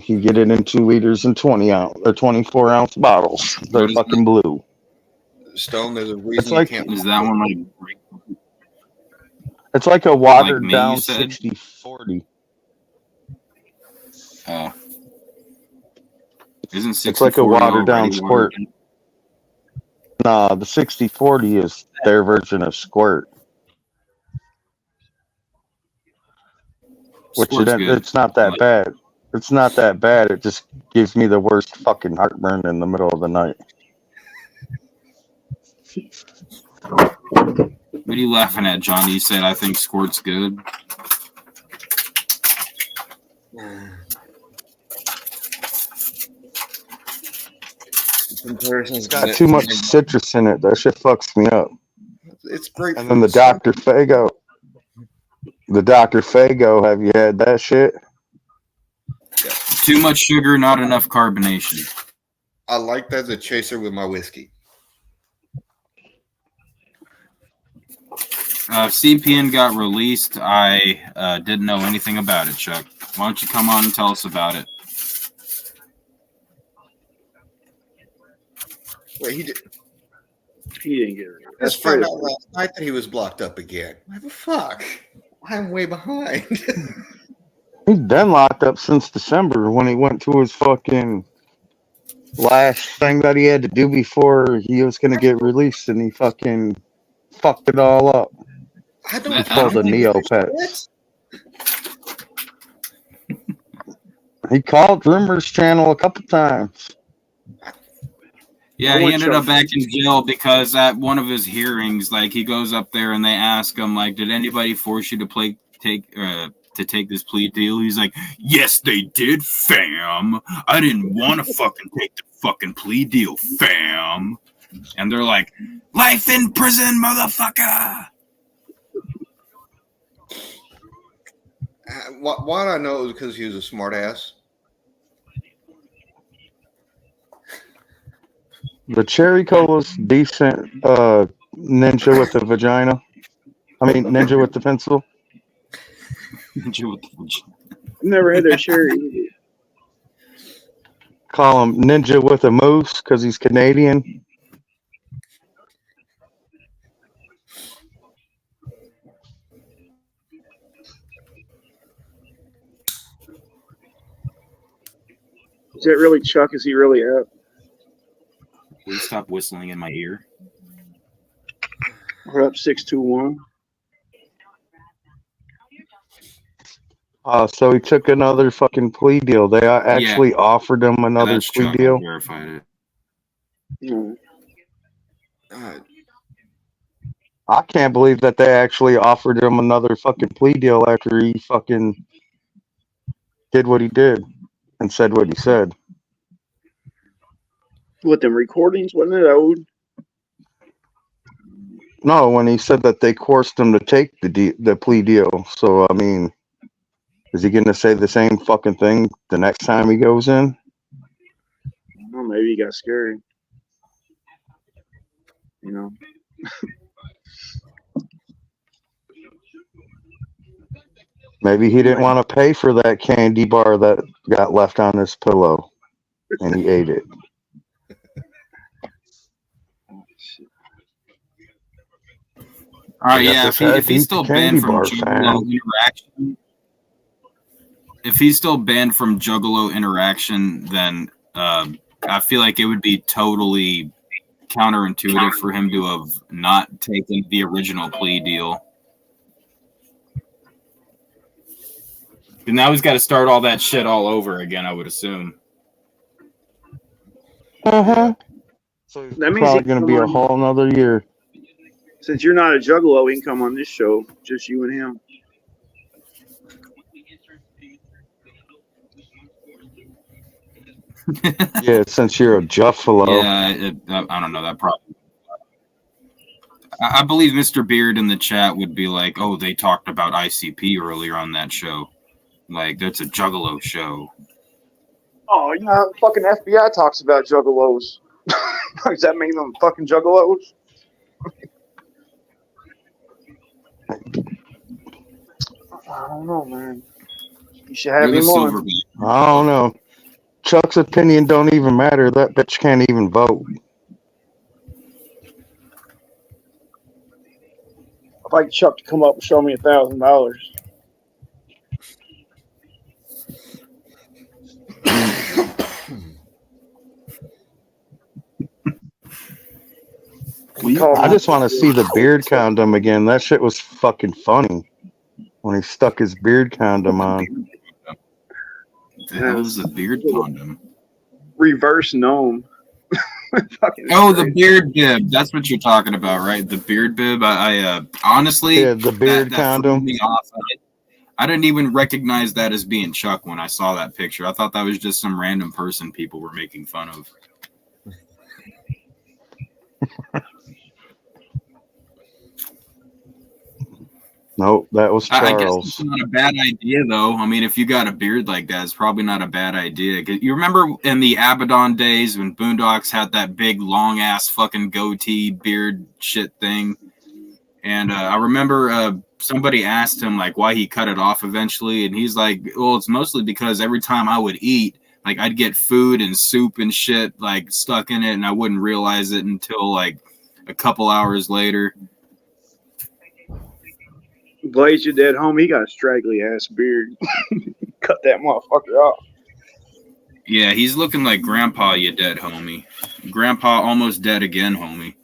You get it in 2 liters and 20 ounce or 24 ounce bottles. They're fucking blue. Stone, there's a reason like- you can't. Is that one like? It's like a watered me, down you said? 60-40. Oh. Isn't 60 It's like a watered down squirt. Nah, the 60-40 is their version of squirt. Which Squirt's it, good. it's not that bad. It's not that bad. It just gives me the worst fucking heartburn in the middle of the night. What are you laughing at, Johnny? You said I think squirt's good. Comparison's It's got too much citrus in it. That shit fucks me up. It's great. And then the Dr. Fago. The Dr. Fago, have you had that shit? Too much sugar, not enough carbonation. I like that as a chaser with my whiskey. CPN got released. I didn't know anything about it, Chuck. Why don't you come on and tell us about it? Wait, he did. He didn't get it. I just found out last night that he was blocked up again. What the fuck? I'm way behind. He's been locked up since December when he went to his fucking last thing that he had to do before he was going to get released, and he fucking fucked it all up. I don't. It's called the Neopets. He called Rumors Channel a couple times. Yeah, he ended up back in jail because at one of his hearings, like he goes up there and they ask him, like, "Did anybody force you to take this plea deal?" He's like, "Yes, they did, fam. I didn't want to fucking take the fucking plea deal, fam." And they're like, "Life in prison, motherfucker." Why do I know it was because he was a smart ass? The Cherry Cola's decent. Ninja with the vagina. I mean, Ninja with the pencil. Ninja with the vagina. I've never had their cherry. Call him Ninja with a moose because he's Canadian. Is that really Chuck? Is he really out? Will you stop whistling in my ear? We're up 6-2-1. So he took another fucking plea deal. They actually offered him another That's plea Chuck. I deal. verified it. I can't believe that they actually offered him another fucking plea deal after he fucking did what he did and said what he said. What, them recordings? Wasn't it old? No, when he said that they coerced him to take the plea deal. So, I mean, is he going to say the same fucking thing the next time he goes in? Well, maybe he got scared. You know. Maybe he didn't want to pay for that candy bar that got left on his pillow, and he ate it. All right, yeah. If he's still banned from Juggalo interaction, then I feel like it would be totally counterintuitive for him to have not taken the original plea deal. And now he's got to start all that shit all over again, I would assume. So that means probably going to be a whole nother year. Since you're not a Juggalo, he can come on this show, just you and him. Yeah, since you're a Juffalo. Yeah, I don't know. That probably. I believe Mr. Beard in the chat would be like, "Oh, they talked about ICP earlier on that show. Like, that's a Juggalo show." Oh, you know, fucking FBI talks about Juggalos. Does that mean them fucking Juggalos? I don't know, man. You should have him on. I don't know. Chuck's opinion don't even matter. That bitch can't even vote. I'd like Chuck to come up and show me $1,000. I just want to see the beard condom again. That shit was fucking funny when he stuck his beard condom on. The hell is a beard condom? Reverse gnome. Oh, the beard bib. That's what you're talking about, right? The beard bib. I honestly, the beard condom. Me off. I didn't even recognize that as being Chuck when I saw that picture. I thought that was just some random person people were making fun of. Nope, that was Charles. I guess it's not a bad idea, though. I mean, if you got a beard like that, it's probably not a bad idea. You remember in the Abaddon days when Boondocks had that big, long-ass fucking goatee beard shit thing? And I remember somebody asked him, like, why he cut it off eventually. And he's like, well, it's mostly because every time I would eat, like, I'd get food and soup and shit, like, stuck in it, and I wouldn't realize it until, like, a couple hours later. Blaze, your dead homie, he got a straggly ass beard. Cut that motherfucker off. Yeah, he's looking like Grandpa, you dead homie. Grandpa almost dead again, homie.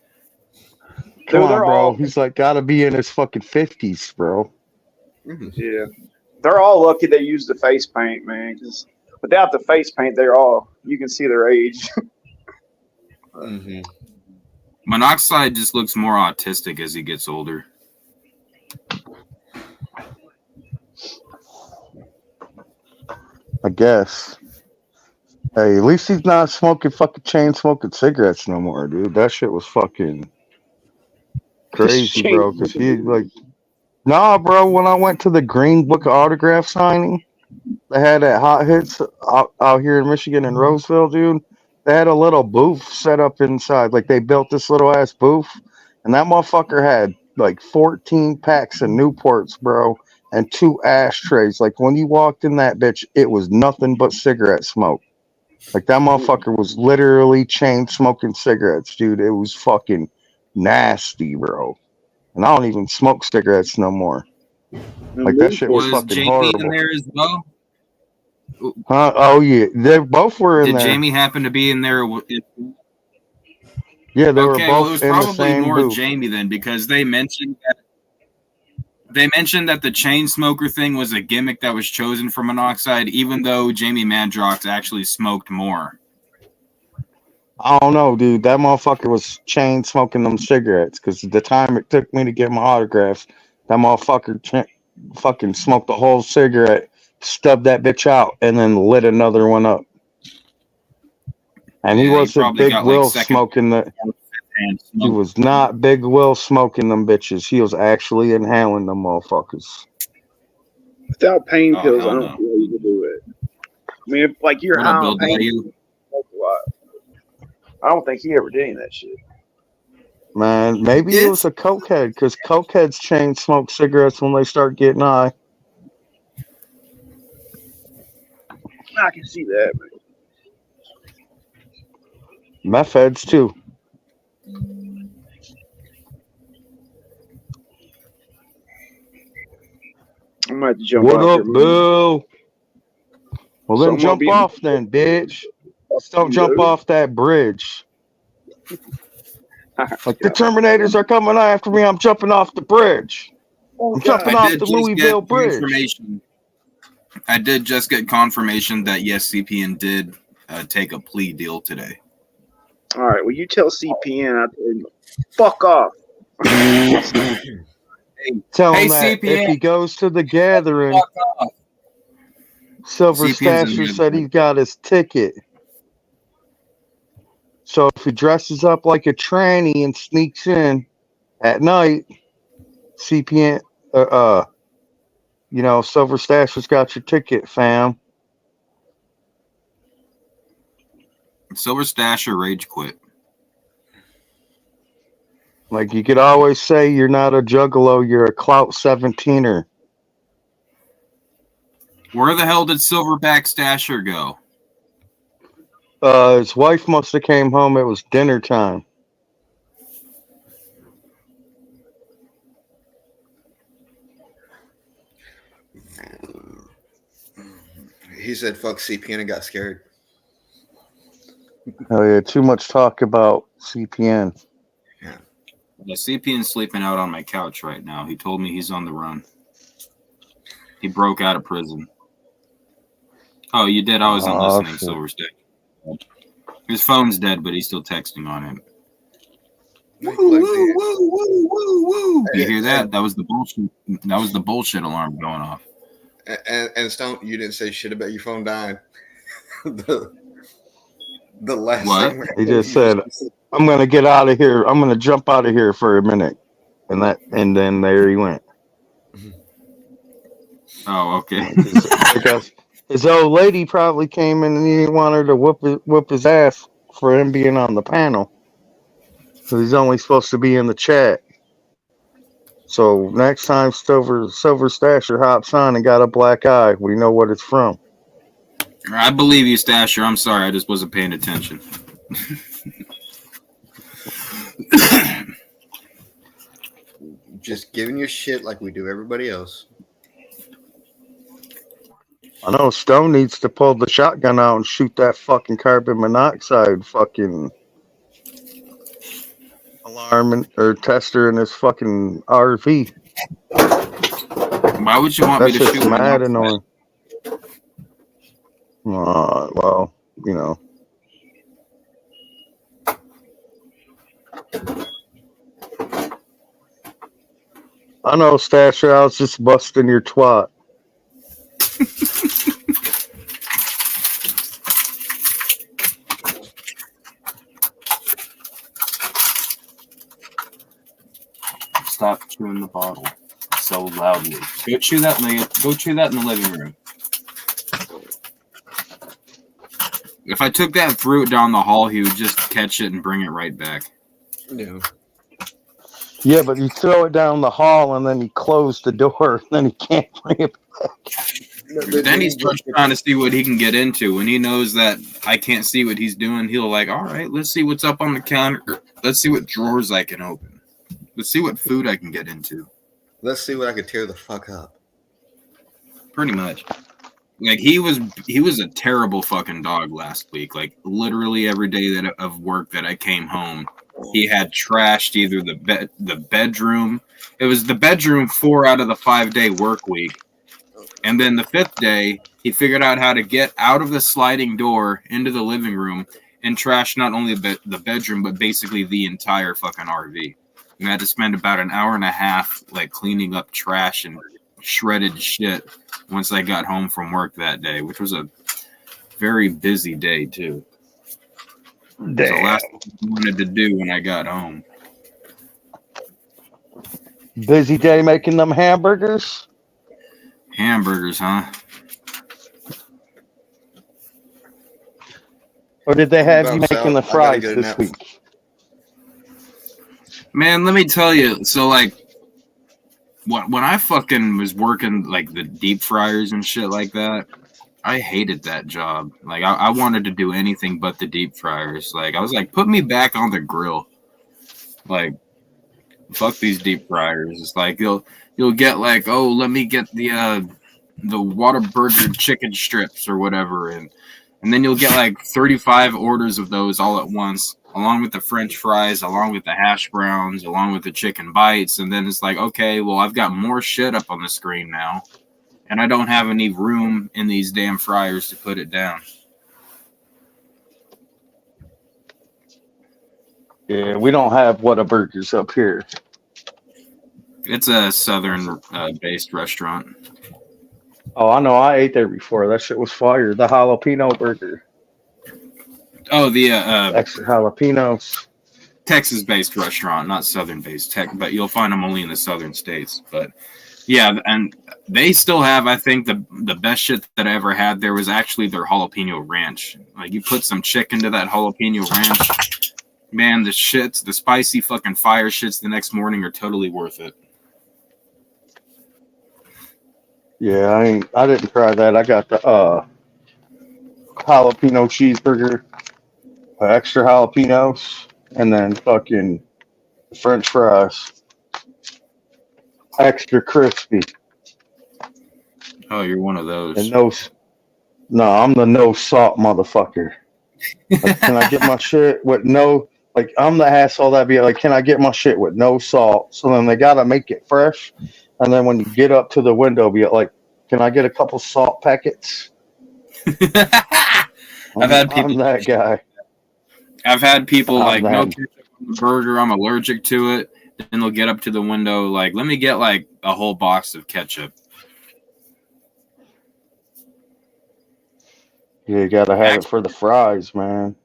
Come on, bro. He's like gotta be in his fucking 50s, bro. Yeah. They're all lucky they used the face paint, man. Because without the face paint, you can see their age. Monoxide just looks more autistic as he gets older. I guess. Hey, at least he's not smoking fucking chain smoking cigarettes no more, dude. That shit was fucking crazy, bro. Cause he like, nah, bro. When I went to the Green Book autograph signing, they had at Hot Hits out here in Michigan in Roseville, dude. They had a little booth set up inside. Like they built this little ass booth, and that motherfucker had like 14 packs of Newports, bro. And 2 ashtrays. Like when you walked in that bitch, it was nothing but cigarette smoke. Like that motherfucker was literally chain smoking cigarettes, dude. It was fucking nasty, bro. And I don't even smoke cigarettes no more. Like that shit was fucking JB horrible. in there as well? Huh? Oh yeah, they both were in Did there. Jamie happen to be in there? Yeah, they were Okay, well, it both was in the probably same more booth. Jamie then, because they mentioned that the chain smoker thing was a gimmick that was chosen for Monoxide, even though Jamie Madrox actually smoked more. I don't know, dude. That motherfucker was chain smoking them cigarettes because the time it took me to get my autographs, that motherfucker fucking smoked the whole cigarette, stubbed that bitch out, and then lit another one up. And he Yeah, he wasn't probably Big got, Will like, second smoking the. hand He smoke. was not Big Will smoking them bitches. He was actually inhaling them motherfuckers. Without pain Oh, pills, I hell don't no. feel you can do it. I mean, if like you're What high up, on Bill pain, Daddy? you smoke a lot. I don't think he ever did any of that shit. Man, maybe he was a cokehead because cokeheads chain smoke cigarettes when they start getting high. I can see that, man. Meth heads too. I might have to jump What off up, here. Bill? Well, So then I'm gonna jump be- off then, bitch. Just don't jump off that bridge. Like the Terminators are coming after me. I'm jumping off the bridge. I'm jumping I off did the just Louisville get Bridge. confirmation. I did just get confirmation that yes, CPN did take a plea deal today. All right, well, you tell CPN I told him, fuck off. Tell Hey, him that CPN. if he goes to the gathering, Silver CPN's in Stasher the said he's got his ticket. So if he dresses up like a tranny and sneaks in at night, CPN, Silver Stasher's got your ticket, fam. Silver Stasher rage quit. Like you could always say you're not a juggalo, you're a clout 17er. Where the hell did Silverback Stasher go? His wife must have came home. It was dinner time. He said fuck CPN and got scared. Oh yeah, too much talk about CPN. The CPN's sleeping out on my couch right now. He told me he's on the run. He broke out of prison. Oh, you did? I wasn't listening, shit. Silver Stick. His phone's dead, but he's still texting on it. Woo, woo, woo, woo, woo, woo. You hear that? That was the bullshit. That was the bullshit alarm going off. And Stone, you didn't say shit about your phone dying. the last What? thing He just said, "I'm gonna get out of here. I'm gonna jump out of here for a minute," and then there he went. Oh, okay. I guess his old lady probably came in and he didn't want her to whoop his ass for him being on the panel. So he's only supposed to be in the chat. So next time Silver Stasher hops on and got a black eye, we know what it's from. I believe you, Stasher. I'm sorry. I just wasn't paying attention. just giving you shit like we do everybody else. I know Stone needs to pull the shotgun out and shoot that fucking carbon monoxide fucking alarm or tester in his fucking RV. Why would you want That's me to just shoot mad monoxide? annoying. Well, you know. I know, Stasher, I was just busting your twat. Stop chewing the bottle so loudly. Go chew that in the living room. If I took that fruit down the hall, he would just catch it and bring it right back. No. Yeah, but you throw it down the hall and then you close the door, then he can't bring it back. Then he starts trying to see what he can get into. When he knows that I can't see what he's doing, he'll like, all right, let's see what's up on the counter. Let's see what drawers I can open. Let's see what food I can get into. Let's see what I could tear the fuck up. Pretty much. Like he was a terrible fucking dog last week. Like literally every day of work that I came home, he had trashed either the bedroom. It was the bedroom 4 out of the 5-day work week. And then the 5th day, he figured out how to get out of the sliding door into the living room and trash not only the bedroom, but basically the entire fucking RV. And I had to spend about an hour and a half like cleaning up trash and shredded shit once I got home from work that day, which was a very busy day too. It was the last thing I wanted to do when I got home. Busy day making them hamburgers. Hamburgers, huh? Or did they have you Bounce making out. the I gotta fries get a this nap. week? Man, let me tell you. So, like, when I fucking was working, like, the deep fryers and shit like that, I hated that job. Like, I wanted to do anything but the deep fryers. Like, I was like, put me back on the grill. Like, fuck these deep fryers. It's like, you'll get, like, oh, let me get the Whataburger chicken strips or whatever, and then you'll get like 35 orders of those all at once, along with the French fries, along with the hash browns, along with the chicken bites. And then it's like, okay, well, I've got more shit up on the screen now, and I don't have any room in these damn fryers to put it down. Yeah, we don't have Whataburgers up here. It's a southern based restaurant. Oh, I know. I ate there before. That shit was fire. The jalapeno burger. Oh, the Extra jalapenos. Texas-based restaurant, not southern-based tech, but you'll find them only in the southern states. But yeah, and they still have, I think, the best shit that I ever had there was actually their jalapeno ranch. Like, you put some chicken to that jalapeno ranch, man, the spicy fucking fire shits the next morning are totally worth it. Yeah, I didn't try that. I got the jalapeno cheeseburger, extra jalapenos, and then fucking French fries, extra crispy. Oh, you're one of those. And no, I'm the no salt motherfucker. Like, can I get my shit with no? Like, I'm the asshole that be like, can I get my shit with no salt? So then they gotta make it fresh. And then when you get up to the window, be like, can I get a couple salt packets? I'm that guy. I've had people like, no ketchup on the burger, I'm allergic to it. Then they'll get up to the window, like, let me get like a whole box of ketchup. Yeah, you gotta have it for the fries, man.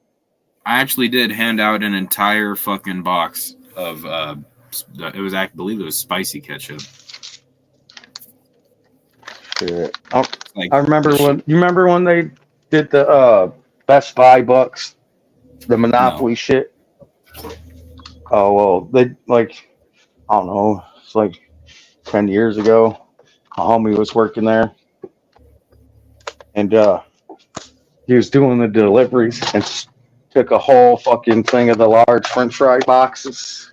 I actually did hand out an entire fucking box of I believe it was spicy ketchup. Yeah. Like, I remember when they did the Best Buy bucks, the Monopoly shit. Oh well, they like, I don't know, it's like 10 years ago. A homie was working there, and he was doing the deliveries and took a whole fucking thing of the large French fry boxes.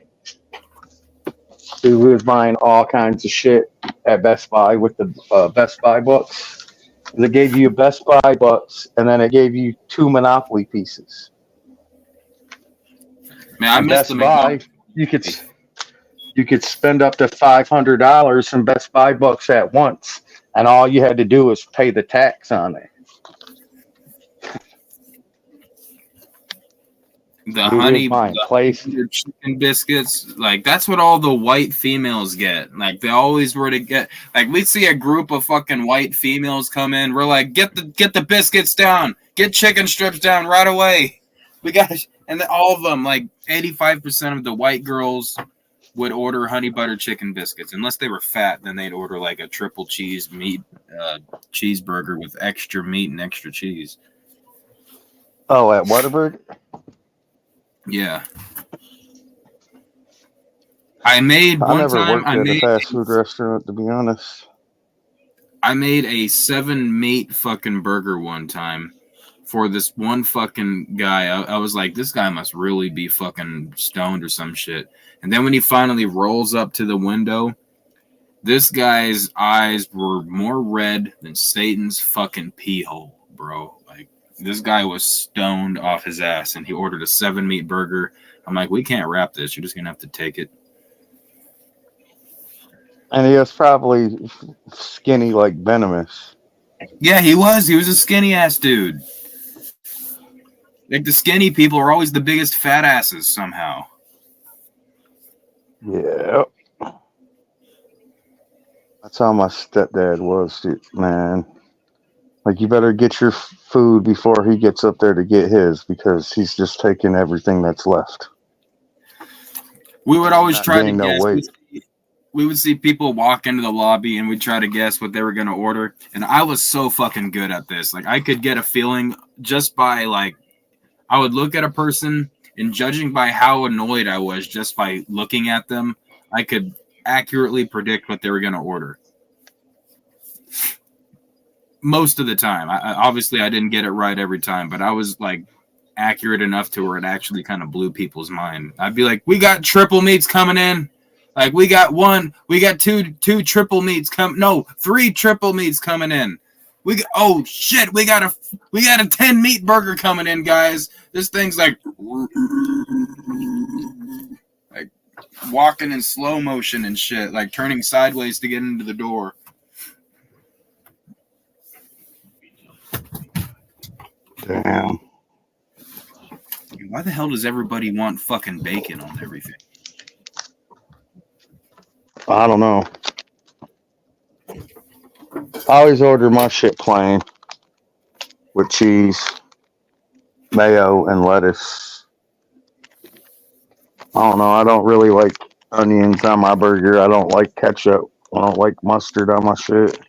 He was buying all kinds of shit at Best Buy with the Best Buy bucks. They gave you Best Buy bucks, and then it gave you 2 Monopoly pieces. Man, I missed Best Buy, you could spend up to $500 in Best Buy bucks at once, and all you had to do was pay the tax on it. The honey place chicken biscuits, like that's what all the white females get. Like they always were to get. Like we'd see a group of fucking white females come in. We're like, get the biscuits down, get chicken strips down right away. We got, and then all of them, like 85% of the white girls would order honey butter chicken biscuits. Unless they were fat, then they'd order like a triple cheese meat cheeseburger with extra meat and extra cheese. Oh, at Whataburger? Yeah. I made I one never time. worked at a fast food restaurant, to be honest. I made a 7-mate fucking burger one time for this one fucking guy. I was like, this guy must really be fucking stoned or some shit. And then when he finally rolls up to the window, This guy's eyes were more red than Satan's fucking pee hole, bro. Like, this guy was stoned off his ass, and he ordered a 7-meat burger. I'm like, we can't wrap this. You're just gonna have to take it. And he was probably skinny like Venomous. Yeah, he was. He was a skinny ass dude. Like, the skinny people are always the biggest fat asses somehow. Yeah. That's how my stepdad was, dude, man. Like, you better get your food before he gets up there to get his, because he's just taking everything that's left. We would always try to gain no guess. weight. We would see people walk into the lobby and we'd try to guess what they were going to order. And I was so fucking good at this. Like, I could get a feeling just by, like, I would look at a person, and judging by how annoyed I was just by looking at them, I could accurately predict what they were going to order. Most of the time. Obviously, I didn't get it right every time, but I was, like, accurate enough to where it actually kind of blew people's mind. I'd be like, we got triple meats coming in. Like, we got two triple meats three triple meats coming in. Oh shit, we got a 10-meat burger coming in, guys. This thing's like walking in slow motion and shit, like turning sideways to get into the door. Damn. Why the hell does everybody want fucking bacon on everything? I don't know. I always order my shit plain with cheese, mayo, and lettuce. I don't know. I don't really like onions on my burger. I don't like ketchup. I don't like mustard on my shit.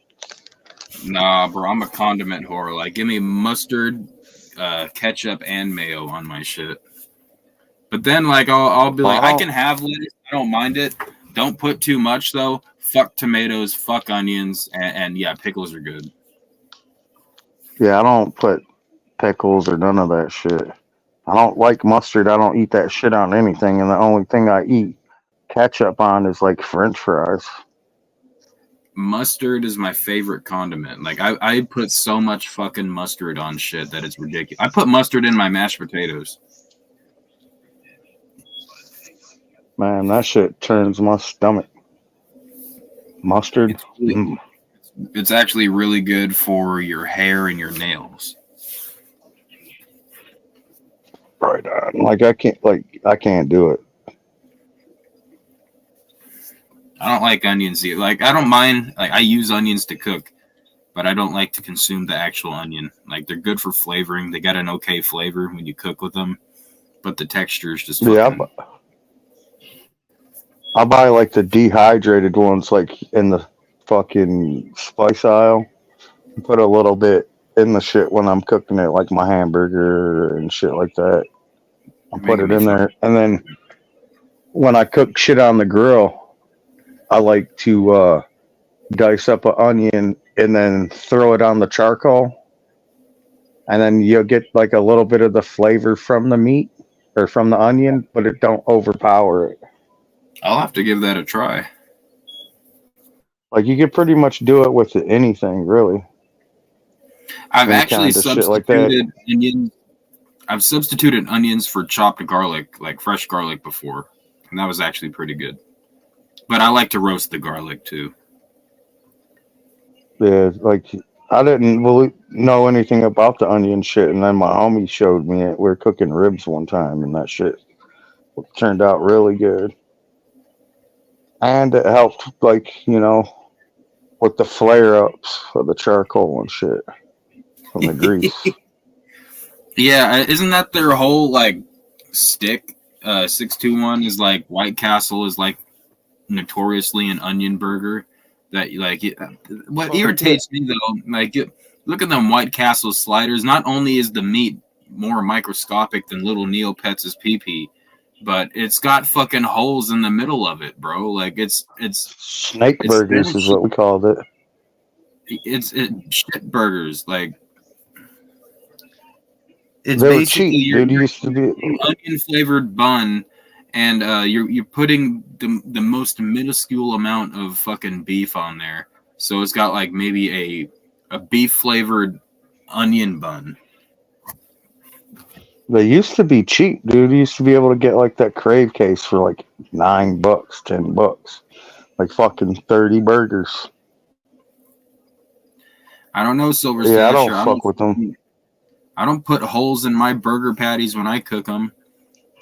Nah, bro, I'm a condiment whore. Like, give me mustard, ketchup, and mayo on my shit. But then, like, I'll be like, I can have lettuce. I don't mind it. Don't put too much, though. Fuck tomatoes, fuck onions, and yeah, pickles are good. Yeah, I don't put pickles or none of that shit. I don't like mustard. I don't eat that shit on anything. And the only thing I eat ketchup on is, like, French fries. Mustard is my favorite condiment. Like, I put so much fucking mustard on shit that it's ridiculous. I put mustard in my mashed potatoes. Man, that shit turns my stomach. Mustard. It's actually really good for your hair and your nails. Right on. Like, I can't do it. I don't like onions either. Like, I don't mind. Like, I use onions to cook, but I don't like to consume the actual onion. Like, they're good for flavoring. They got an okay flavor when you cook with them, but the texture is just fucking... I buy like the dehydrated ones, like in the fucking spice aisle. Put a little bit in the shit when I'm cooking it, like my hamburger and shit like that. I put it in there, and then when I cook shit on the grill, I like to dice up an onion and then throw it on the charcoal, and then you'll get like a little bit of the flavor from the meat or from the onion, but it don't overpower it. I'll have to give that a try. Like, you could pretty much do it with anything, really. I've Any actually kind of shit like substituted onions. I've substituted onions for chopped garlic, like fresh garlic, before, and that was actually pretty good. But I like to roast the garlic too. Yeah, like, I didn't really know anything about the onion shit, and then my homie showed me it. We were cooking ribs one time, and that shit turned out really good. And it helped, like, you know, with the flare-ups of the charcoal and shit from the grease. Yeah, isn't that their whole, like, stick? 621 is like, White Castle is, like, notoriously an onion burger. That, like, what irritates me, though, like, look at them White Castle sliders. Not only is the meat more microscopic than little Neopets' pee-pee, but it's got fucking holes in the middle of it, bro. Like, it's snake burgers is what we called it. It's shit burgers. Like, it's they were basically cheap. your It used to be onion flavored bun, and you're putting the most minuscule amount of fucking beef on there. So it's got like maybe a beef flavored onion bun. They used to be cheap, dude. You used to be able to get like that Crave case for like $9, $10, like fucking 30 burgers. I don't know, Silver Yeah, I Stasher. don't fuck with them. I don't put holes in my burger patties when I cook them.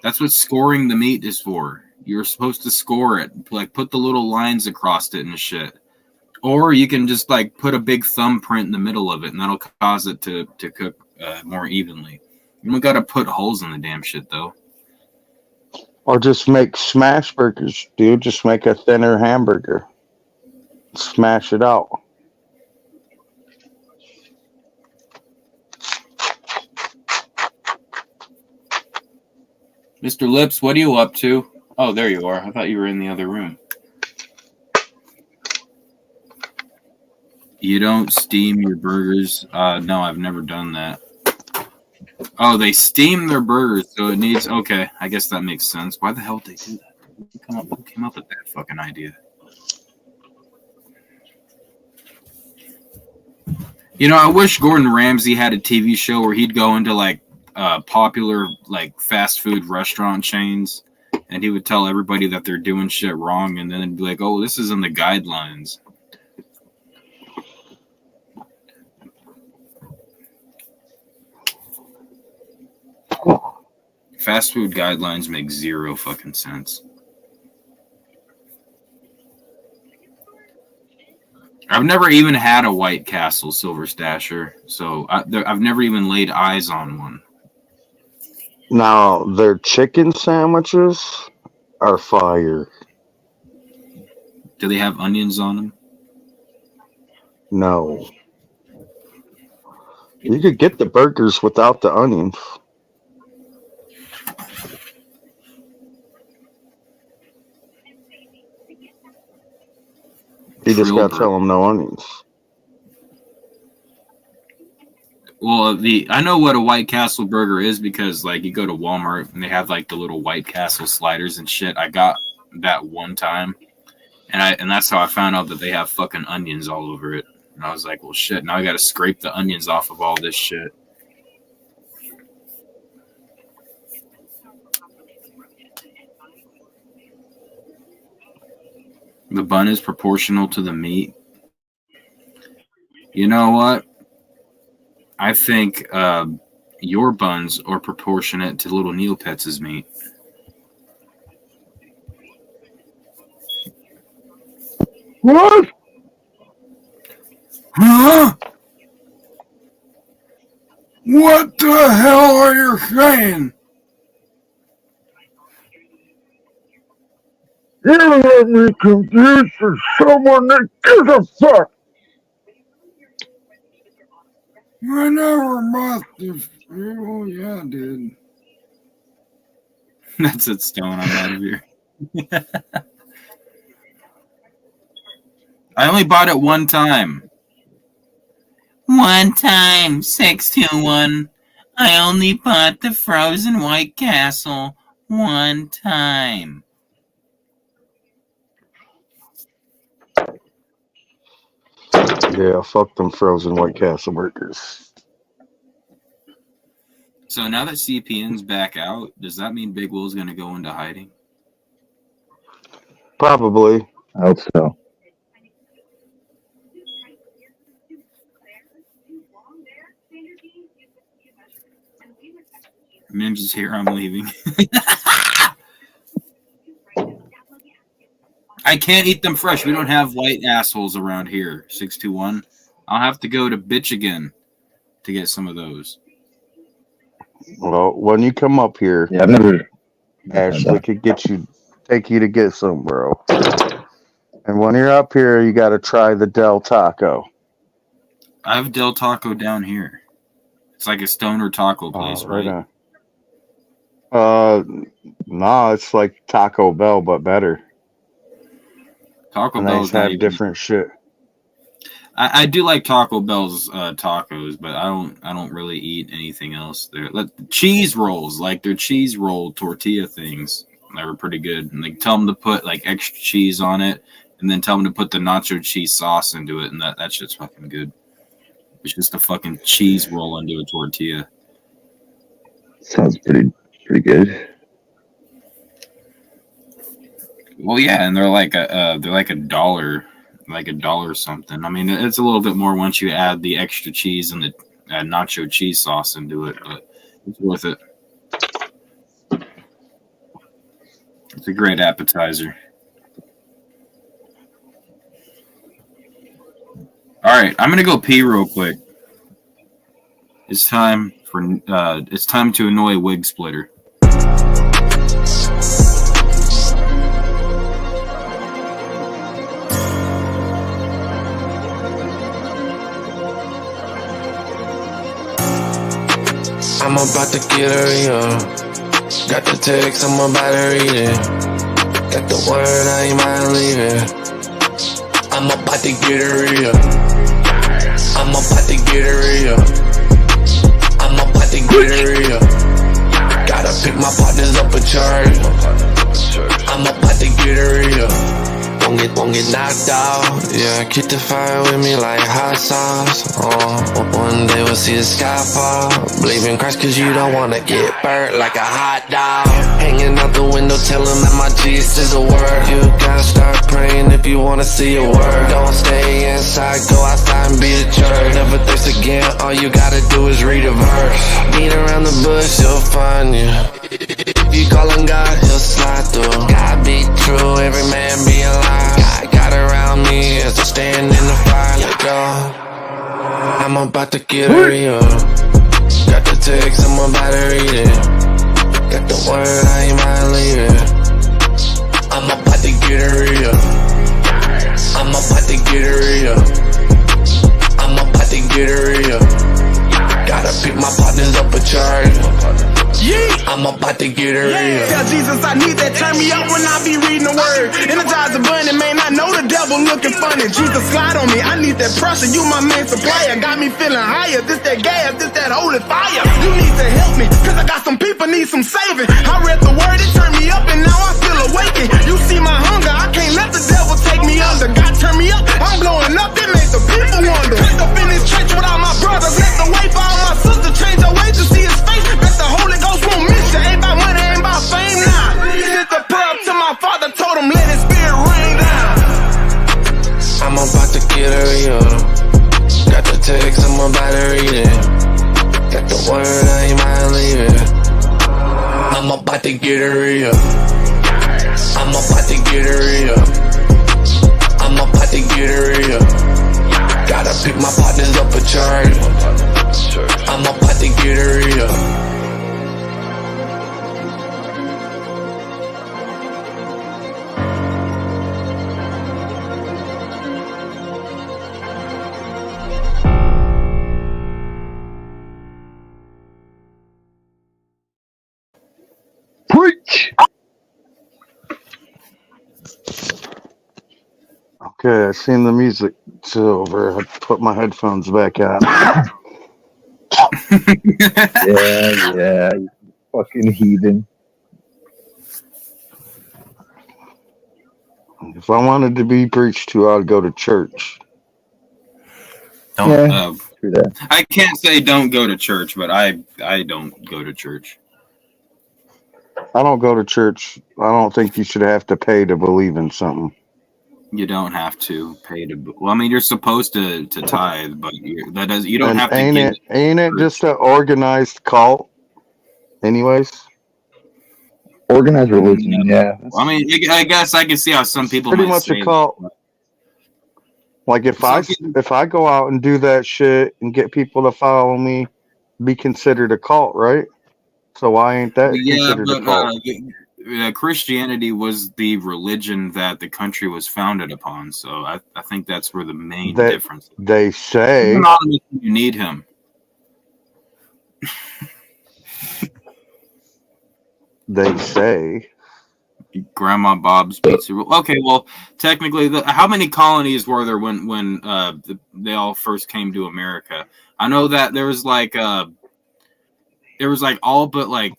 That's what scoring the meat is for. You're supposed to score it, like put the little lines across it and shit. Or you can just like put a big thumbprint in the middle of it, and that'll cause it to cook more evenly. You don't gotta put holes in the damn shit though. Or just make smash burgers, dude. Just make a thinner hamburger. Smash it out. Mr. Lips, what are you up to? Oh, there you are. I thought you were in the other room. You don't steam your burgers? No, I've never done that. Oh, they steam their burgers, so it needs... Okay, I guess that makes sense. Why the hell did they do that? Who came up with that fucking idea? You know, I wish Gordon Ramsay had a TV show where he'd go into, like, popular, like, fast food restaurant chains, and he would tell everybody that they're doing shit wrong, and then it'd be like, oh, this is in the guidelines. Fast food guidelines make zero fucking sense. I've never even had a White Castle, Silver Stasher, so I've never even laid eyes on one. Now, their chicken sandwiches are fire. Do they have onions on them? No. You could get the burgers without the onions. You just gotta tell them no onions. Well, I know what a White Castle burger is because, like, you go to Walmart and they have like the little White Castle sliders and shit. I got that one time, and that's how I found out that they have fucking onions all over it. And I was like, well, shit. Now I got to scrape the onions off of all this shit. The bun is proportional to the meat. You know what? I think your buns are proportionate to little Neopets' meat. What? Huh? What the hell are you saying? You let me confused for someone that gives a fuck. I never met this. Oh, yeah, dude. That's it, Stone. I'm out of here. I only bought it one time. One time, 621. I only bought the frozen White Castle one time. Yeah, fuck them frozen White Castle burgers. So now that CPN's back out, does that mean Big Will's going to go into hiding? Probably. I hope so. Ninja's here. I'm leaving. I can't eat them fresh. We don't have white assholes around here. 621. I'll have to go to Bitch again to get some of those. Well, when you come up here, Yeah, I've never. Ashley could take you to get some, bro. And when you're up here, you got to try the Del Taco. I have Del Taco down here. It's like a stoner taco place, right? No, it's like Taco Bell, but better. Taco and Bell's they have different shit. I do like Taco Bell's tacos, but I don't really eat anything else there. Cheese rolls, like their cheese roll tortilla things, They were pretty good. And they tell them to put like extra cheese on it, and then tell them to put the nacho cheese sauce into it, and that shit's fucking good. It's just a fucking cheese roll into a tortilla. Sounds pretty good. Well, yeah, and they're like a $1, like $1 something. I mean, it's a little bit more once you add the extra cheese and the nacho cheese sauce into it, but it's worth it. It's a great appetizer. All right, I'm gonna go pee real quick. It's time to annoy Wig Splitter. I'm about to get her, yeah. Got the text, I'm about to read it. Got the word, I ain't mind leaving. I'm about to get her, yeah. I'm about to get her, yeah. I'm about to get her, yeah. Gotta pick my partners up a charge. I'm about to get her, yeah. Won't get knocked out. Yeah, keep the fire with me like hot sauce. One day we'll see the sky fall. Believe in Christ cause you don't wanna get burnt like a hot dog. Hanging out the window, tell him that my Jesus is a word. You gotta start praying if you wanna see a word. Don't stay inside, go outside and be the church. Never thirst again, all you gotta do is read a verse. Beat around the bush, he'll find you. If you call on God, he'll slide through. God be true, every man be alive. God around me as I stand in the fire. Let go. I'm about to get her, yeah. Got the text, I'm about to read it. Got the word, I ain't mind leaving. I'm about to get her, yeah. I'm about to get her, yeah. I'm about to get her, yeah. Gotta pick my partners up a charge. I'm about to get her, yeah. Tell Jesus I need that, turn me up when I be reading the word. Energize the bunny, man, I know the devil looking funny. Jesus slide on me, I need that pressure, you my main supplier. Got me feeling higher, this that gas, this that holy fire. You need to help me, cause I got some people need some saving. I read the word, it turned me up and now I feel awakened. You see my hunger, I can't let the devil take me under. God turn me up, I'm blowing up, it makes the people wonder. Packed up in this church with all my brothers, let the way for all my sisters. Change her way to see his face, bet the Holy Ghost won't miss you. Ain't about money, ain't about fame, nah. Sent the prayer up to my father, told him let his spirit rain down. I'm about to get her, yeah. Got the text, I'm about to read it. Got the word, I ain't mind leaving. I'm about to get her, yeah. I'm about to get her, yeah. I'm about to get her, yeah. Gotta pick my partners up a charge. I'm about to get her, yeah. Preach. Okay, I seen the music. It's over. I put my headphones back on. Yeah, you fucking heathen. If I wanted to be preached to, I'd go to church. Don't. True that. I can't say don't go to church, but I don't go to church. I don't go to church. I don't think you should have to pay to believe in something. You don't have to pay to. Well, I mean, you're supposed to tithe, but that does. You don't And have to. ain't it just an organized cult? Anyways, Organized religion, yeah. I mean, I guess I can see how some people pretty might much say a cult. Like if I go out and do that shit and get people to follow me, be considered a cult, right? So why ain't that considered a cult? Christianity was the religion that the country was founded upon. So I think that's where the main difference. They say you need him. They say Grandma Bob's Pizza. Okay, well, technically, how many colonies were there when they all first came to America? I know that there was like all but like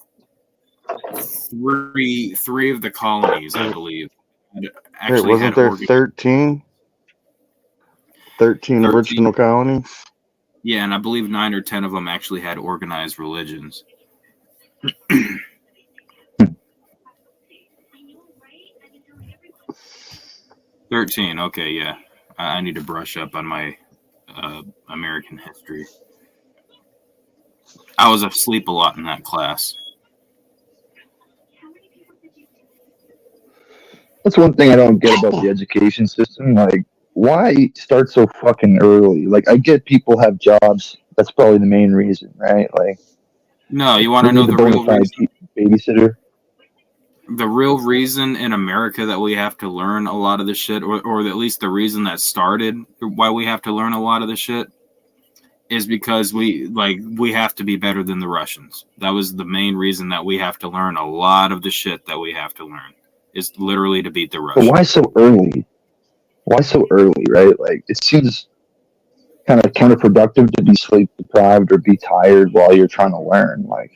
Three of the colonies, I believe, Wait, actually wasn't had there organ- 13 original colonies? Yeah, and I believe 9 or 10 of them actually had organized religions. 13. Okay, yeah. I need to brush up on my American history. I was asleep a lot in that class. That's one thing I don't get about the education system. Like, why start so fucking early? Like, I get people have jobs. That's probably the main reason, right? Like, No, you want to we know need the a real bona fide reason? babysitter. The real reason in America that we have to learn a lot of this shit, or at least the reason that started why we have to learn a lot of this shit, is because we have to be better than the Russians. That was the main reason that we have to learn a lot of the shit that we have to learn, is literally to beat the Russians. But why so early? Why so early, right? Like, it seems kind of counterproductive to be sleep deprived or be tired while you're trying to learn. Like,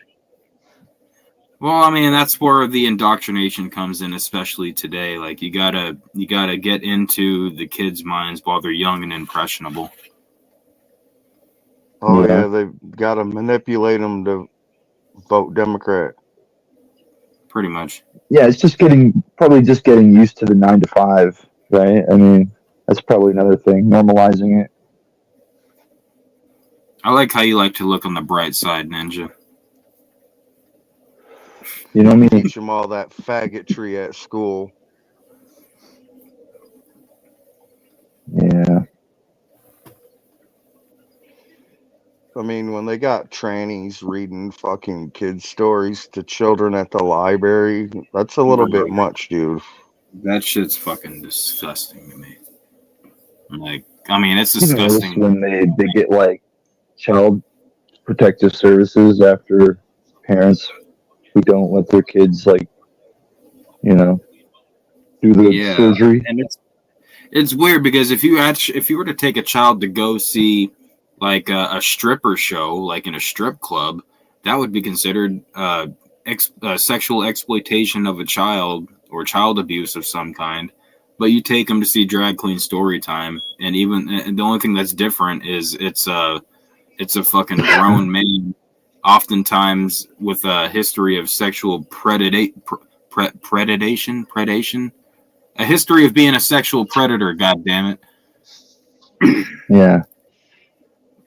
well, I mean, that's where the indoctrination comes in, especially today. Like, you gotta get into the kids' minds while they're young and impressionable. Oh Yeah. yeah, they've got to manipulate them to vote Democrat. Pretty much. yeah, it's probably just getting used to the 9 to 5, right? I mean, that's probably another thing, normalizing it. I like how you like to look on the bright side, Ninja. You know what I mean? Teach them all that faggotry at school. Yeah. I mean, when they got trannies reading fucking kids' stories to children at the library, that's a little bit much, dude. That shit's fucking disgusting to me. Like, I mean, it's You notice disgusting. when they get like child protective services after parents who don't let their kids do the surgery. And it's weird because if you were to take a child to go see like a stripper show, like in a strip club, that would be considered sexual exploitation of a child or child abuse of some kind. But you take them to see Drag Queen Story Time, and the only thing that's different is it's a fucking grown man, oftentimes with a history of sexual predation, a history of being a sexual predator. God damn it! Yeah.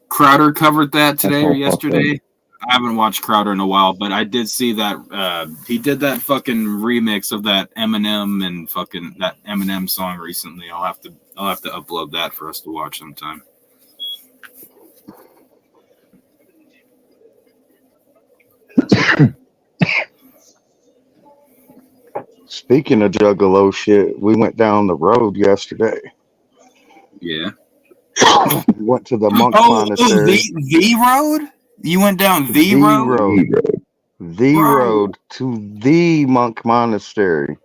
Crowder covered that today That's or all yesterday. I haven't watched Crowder in a while, but I did see that he did that fucking remix of that Eminem and fucking that Eminem song recently. I'll have to upload that for us to watch sometime. Speaking of juggalo shit, we went down the road yesterday. Yeah. We went to the monk monastery. The road? You went down the road? The road to the monk monastery.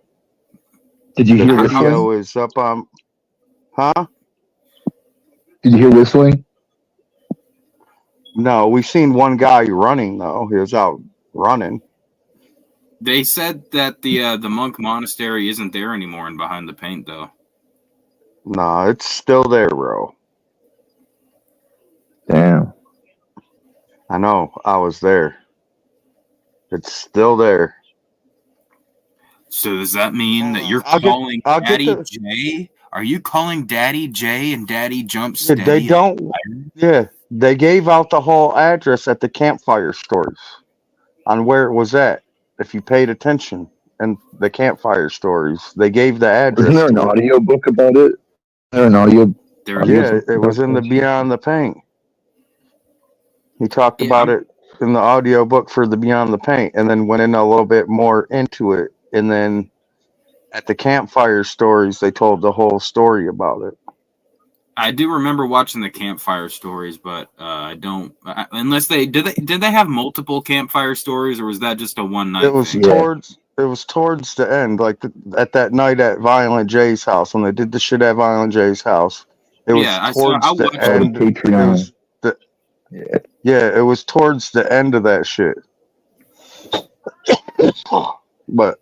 Did you The hear video whistling? is up on. Huh? Did you hear whistling? No, we seen one guy running though. He was out running. They said that the monk monastery isn't there anymore in Behind the Paint, though. No, it's still there, bro. Damn. I know. I was there. It's still there. So does that mean that you're I'll get- calling I'll get Daddy the- J? Are you calling Daddy J and Daddy Jump Yeah, Steady? they don't. Yeah, they gave out the whole address at the campfire stories on where it was at. If you paid attention in the campfire stories, they gave the address. Isn't there an to it. audio book about it? There an audio? There Yeah, it was in the Beyond the Paint. He talked about it in the audio book for the Beyond the Paint, and then went in a little bit more into it. And then at the campfire stories, they told the whole story about it. I do remember watching the campfire stories, but I don't. Unless did they have multiple campfire stories, or was that just a one night? It was towards the end, like at that night at Violent J's house when they did the shit at Violent J's house. It was Yeah, I towards the watched end. it. Patreon. It was yeah, it was towards the end of that shit. But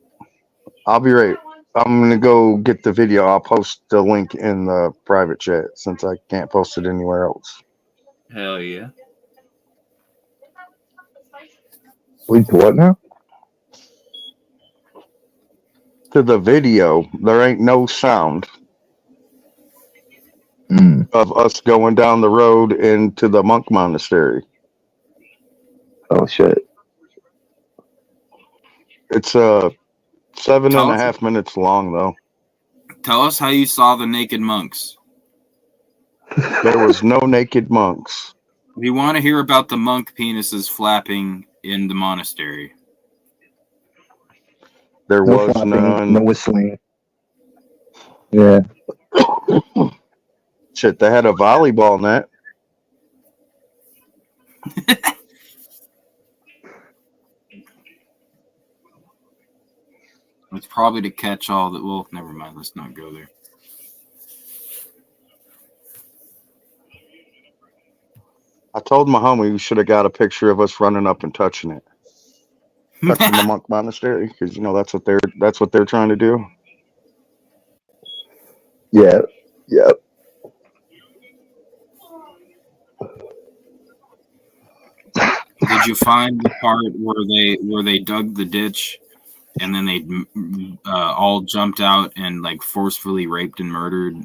I'll be right. I'm gonna go get the video. I'll post the link in the private chat since I can't post it anywhere else. Hell yeah. Wait, to what now? To the video, there ain't no sound Mm. of us going down the road into the monk monastery. Oh shit. It's 7 Tell and a us- half minutes long though. Tell us how you saw the naked monks. There was no naked monks. We want to hear about the monk penises flapping in the monastery. There No was flapping, none. no whistling. Yeah. Shit, they had a volleyball net. It's probably to catch all that. Well, never mind. Let's not go there. I told my homie we should have got a picture of us running up and touching it. Touching the monk monastery, because you know that's what they're trying to do. Yeah. Yep. Did you find the part where they dug the ditch, and then they all jumped out and like forcefully raped and murdered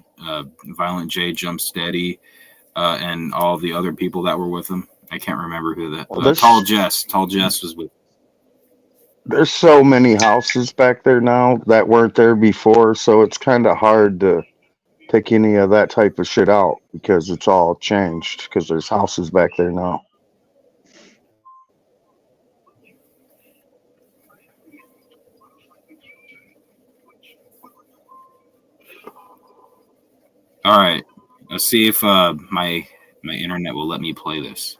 Violent J, Jump Steady, and all the other people that were with him? I can't remember who that. Well, Tall Jess was with. There's so many houses back there now that weren't there before, so it's kind of hard to pick any of that type of shit out because it's all changed because there's houses back there now. All right, let's see if my internet will let me play this.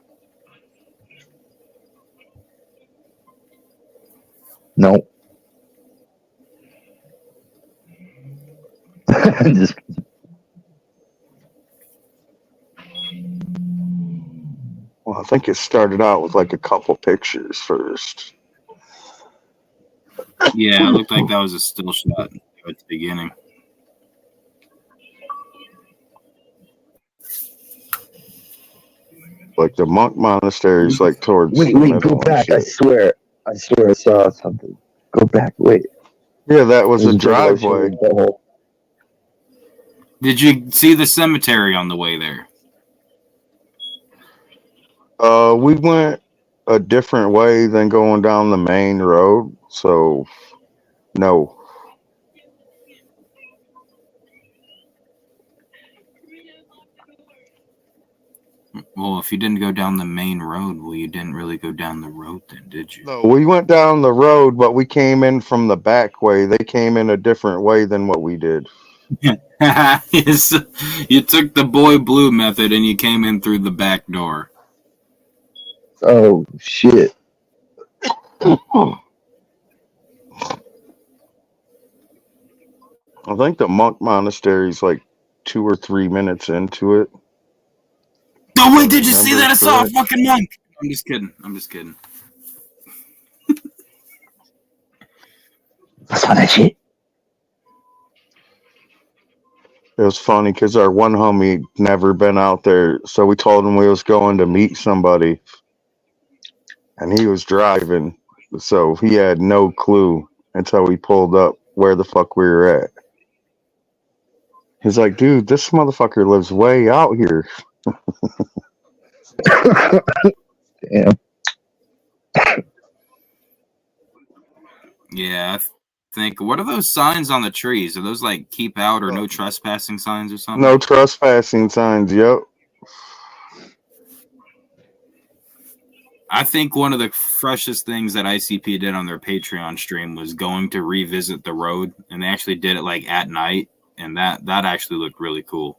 No. Just Well, I think it started out with like a couple pictures first. Yeah, it looked like that was a still shot at the beginning. Like the monk monastery is like towards. wait, the go middle and back. I shit. swear I saw something. Go back. Wait. Yeah, that was a There's video driveway. showing the whole- Did you see the cemetery on the way there? We went a different way than going down the main road, so no. Well, if you didn't go down the main road, well, you didn't really go down the road then, did you? No, we went down the road, but we came in from the back way. They came in a different way than what we did. Yes, you took the boy blue method and you came in through the back door. Oh shit. I think the monk monastery is like 2 or 3 minutes into it. Oh wait, did you see Remember that? I saw a correct. fucking monk. I'm just kidding. I'm just kidding. I saw that shit. It was funny because our one homie never been out there, so we told him we was going to meet somebody, and he was driving, so he had no clue until we pulled up where the fuck we were at. He's like, dude, this motherfucker lives way out here. Damn. Yeah, I think. What are those signs on the trees? Are those like keep out or no trespassing signs or something? No trespassing signs, yep. I think one of the freshest things that ICP did on their Patreon stream was going to revisit the road, and they actually did it like at night, and that actually looked really cool.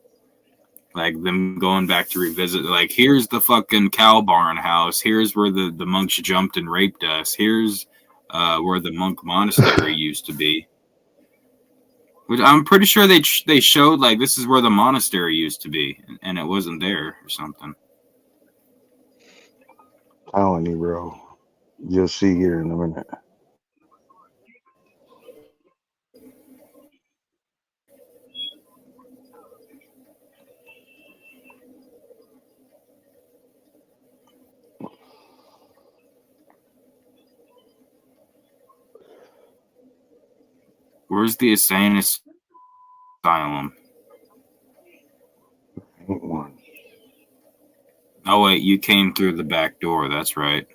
Like them going back to revisit, like, here's the fucking cow barn house, here's where the monks jumped and raped us, here's where the monk monastery used to be. Which I'm pretty sure they showed, like, this is where the monastery used to be, and it wasn't there or something. Telling you, bro. You'll see here in a minute. Where's the insane asylum? Oh wait, you came through the back door. That's right.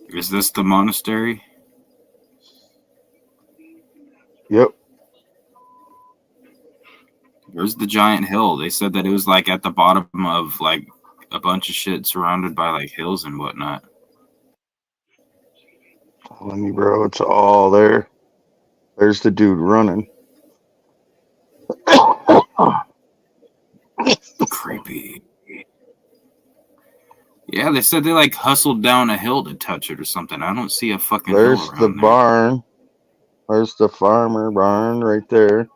Is this the monastery? Yep. Where's the giant hill? They said that it was like at the bottom of like a bunch of shit surrounded by like hills and whatnot. Telling you, bro, it's all there. There's the dude running. Creepy. Yeah, they said they like hustled down a hill to touch it or something. I don't see a fucking There's hill around the there. barn. There's the farmer barn right there.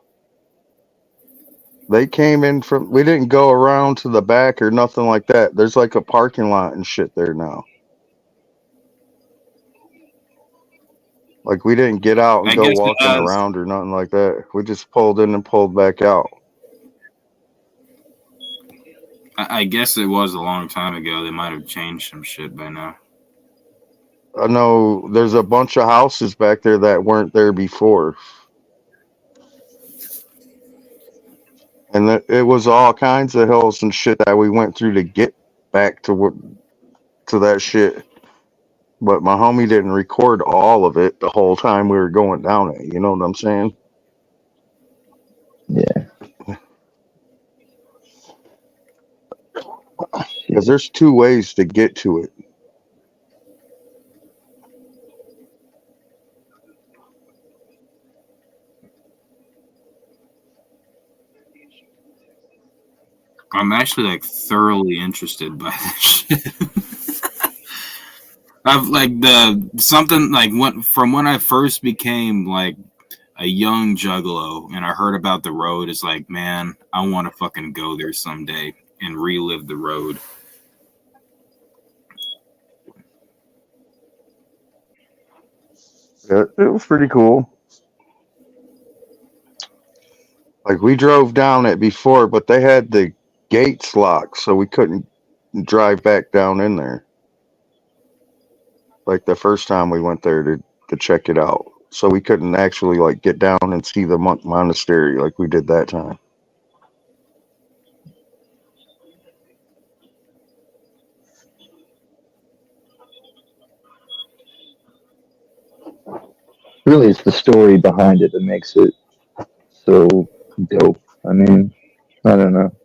They came in from, we didn't go around to the back or nothing like that. There's like a parking lot and shit there now. Like we didn't get out and I go guess it walking does. around or nothing like that. We just pulled in and pulled back out. I guess it was a long time ago. They might have changed some shit by now. I know there's a bunch of houses back there that weren't there before. And it was all kinds of hills and shit that we went through to get back to that shit. But my homie didn't record all of it the whole time we were going down it. You know what I'm saying? Yeah. Because there's two ways to get to it. I'm actually like thoroughly interested by this shit. I've like something like from when I first became like a young juggalo and I heard about the road, it's like, man, I want to fucking go there someday and relive the road. It was pretty cool. Like we drove down it before, but they had the gates locked, so we couldn't drive back down in there. Like the first time we went there to check it out, so we couldn't actually like get down and see the monk monastery like we did that time. Really, it's the story behind it that makes it so dope. I mean, I don't know.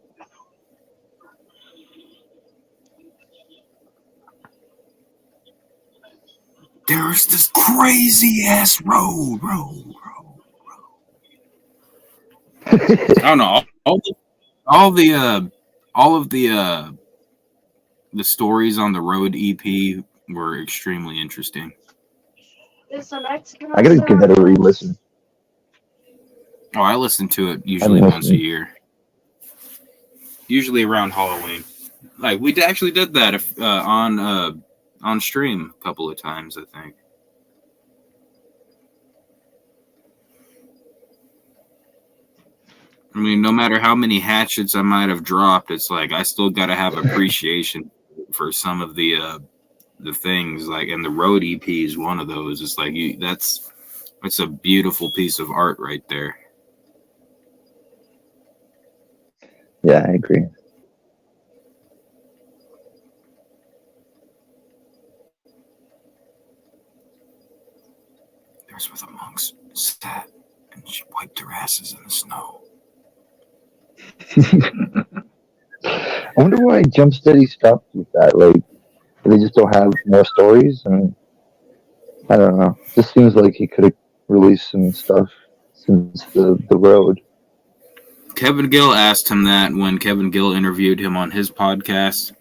There's this crazy ass road. I don't know. All of the stories on the road EP were extremely interesting. I gotta give that a re-listen. Oh, I listen to it usually once a year. Usually around Halloween. Like we actually did that on stream a couple of times, I think. I mean, no matter how many hatchets I might have dropped, it's like I still got to have appreciation for some of the things. Like, and the road EP is one of those. It's like that's a beautiful piece of art right there. Yeah, I agree. There's where the monks sat and wiped their asses in the snow. I wonder why Jump Steady stopped with that. Like, they just don't have more stories, and I don't know. Just seems like he could have released some stuff since the road. Kevin Gill asked him that when Kevin Gill interviewed him on his podcast,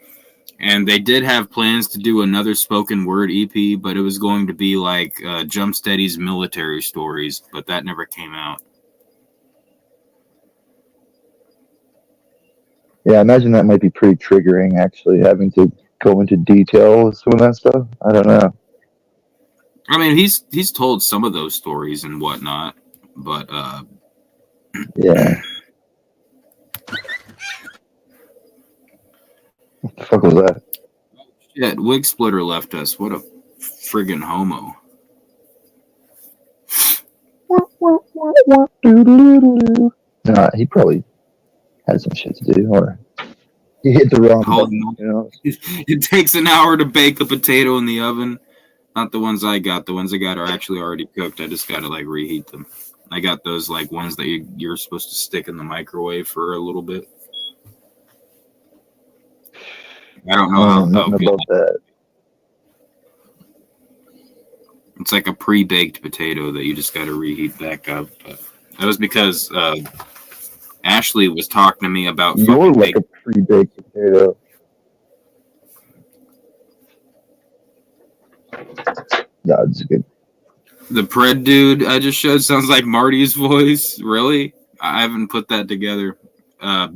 and they did have plans to do another spoken word EP, but it was going to be like Jump Steady's military stories, but that never came out. Yeah, I imagine that might be pretty triggering, actually, having to go into detail with some of that stuff. I don't know. I mean, he's told some of those stories and whatnot, but Yeah. What the fuck was that? Shit, Wig Splitter left us. What a friggin' homo. Nah, he probably had some shit to do, or he hit the wrong Oh, button. no. You know? It takes an hour to bake a potato in the oven. Not the ones I got. The ones I got are actually already cooked. I just gotta like reheat them. I got those like ones that you're supposed to stick in the microwave for a little bit. I don't know how Nothing good. about that. It's like a pre-baked potato that you just got to reheat back up. But that was because Ashley was talking to me about You're fucking like a pre-baked potato. Yeah, it's good. the Pred dude I just showed sounds like Marty's voice. Really? I haven't put that together. I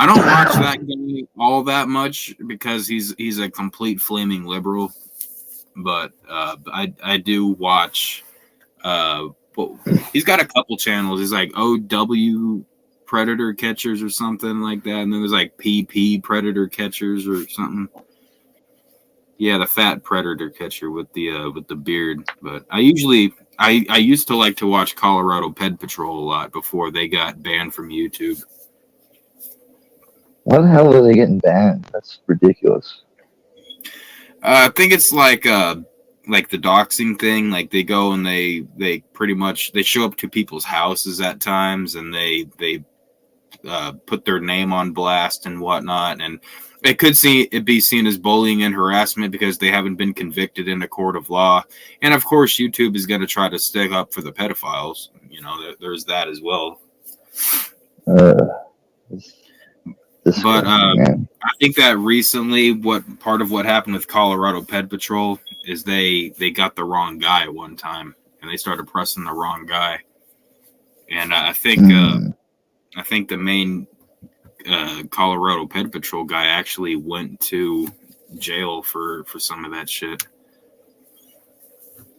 don't watch that guy all that much because he's a complete flaming liberal. But I do watch. Well, he's got a couple channels. He's like OW Predator Catchers or something like that, and then there's like PP Predator Catchers or something. Yeah, the fat predator catcher with the beard. But I used to like to watch Colorado Ped Patrol a lot before they got banned from YouTube. Why the hell are they getting banned? That's ridiculous. I think it's like the doxing thing. Like they go and they pretty much they show up to people's houses at times and they put their name on blast and whatnot, and it could be seen as bullying and harassment because they haven't been convicted in a court of law. And of course, YouTube is going to try to stick up for the pedophiles. You know, there's that as well. But I think that recently, part of what happened with Colorado Ped Patrol is they got the wrong guy at one time, and they started pressing the wrong guy. And I think the main Colorado Ped Patrol guy actually went to jail for some of that shit.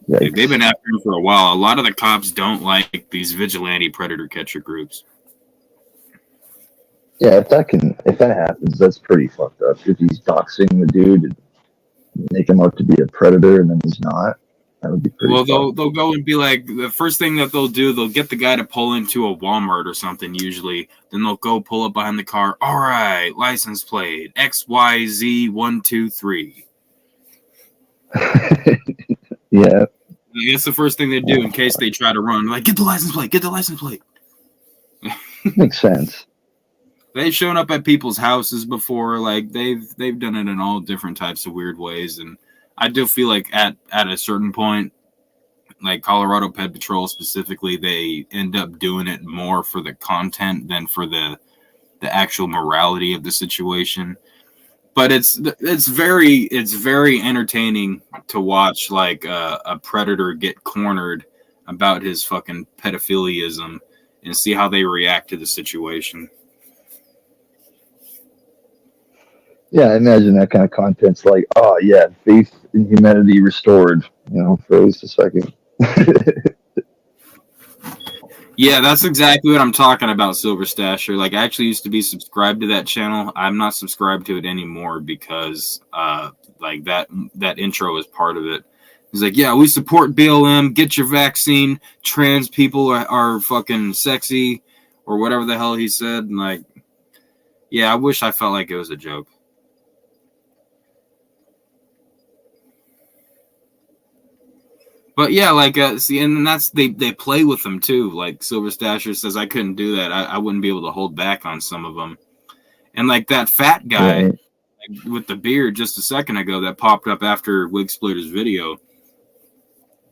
Like, they've been after him for a while. A lot of the cops don't like these vigilante predator catcher groups. Yeah, if that happens, that's pretty fucked up. If he's doxing the dude and make him out to be a predator and then he's not, that would be pretty. Well, they'll go and be like, the first thing that they'll do, they'll get the guy to pull into a Walmart or something usually. Then they'll go pull up behind the car. All right, license plate XYZ123. Yeah. That's the first thing they do in case they try to run. Like, get the license plate. Get the license plate. Makes sense. They've shown up at people's houses before. Like they've done it in all different types of weird ways, and I do feel like at a certain point, like Colorado Ped Patrol specifically, they end up doing it more for the content than for the actual morality of the situation. But it's very entertaining to watch like a predator get cornered about his fucking pedophiliism and see how they react to the situation. Yeah, I imagine that kind of content's like, oh yeah, faith in humanity restored, for at least a second. Yeah, that's exactly what I'm talking about, Silver Stasher. Like, I actually used to be subscribed to that channel. I'm not subscribed to it anymore because, like, that intro is part of it. He's like, yeah, we support BLM. Get your vaccine. Trans people are fucking sexy, or whatever the hell he said. And, like, yeah, I wish I felt like it was a joke. But yeah, like, see, and that's they play with them too. Like Silver Stasher says, I couldn't do that. I wouldn't be able to hold back on some of them. And like that fat guy like, with the beard just a second ago that popped up after Wig Splitter's video,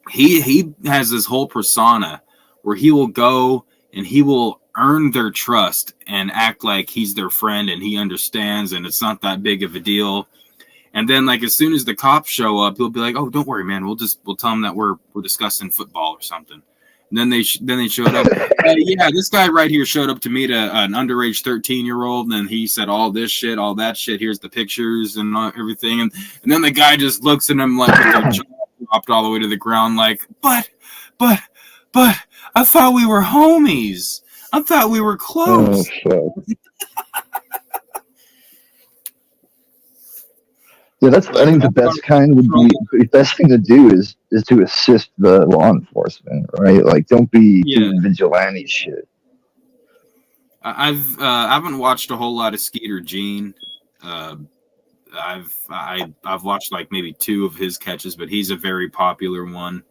he has this whole persona where he will go and he will earn their trust and act like he's their friend and he understands and it's not that big of a deal. And then, like, as soon as the cops show up, he'll be like, "Oh, don't worry, man. We'll tell them that we're discussing football or something." And then they showed up. Yeah, this guy right here showed up to meet an underage 13-year-old, and then he said all this shit, all that shit. Here's the pictures and everything. And then the guy just looks at him like with their jaw dropped all the way to the ground, like, but I thought we were homies. I thought we were Oh close. shit. Yeah, that's. I think the best kind would be the best thing to do is to assist the law enforcement, right? Like, don't be doing vigilante shit. I haven't watched a whole lot of Skeeter Gene. I've watched like maybe 2 of his catches, but he's a very popular one.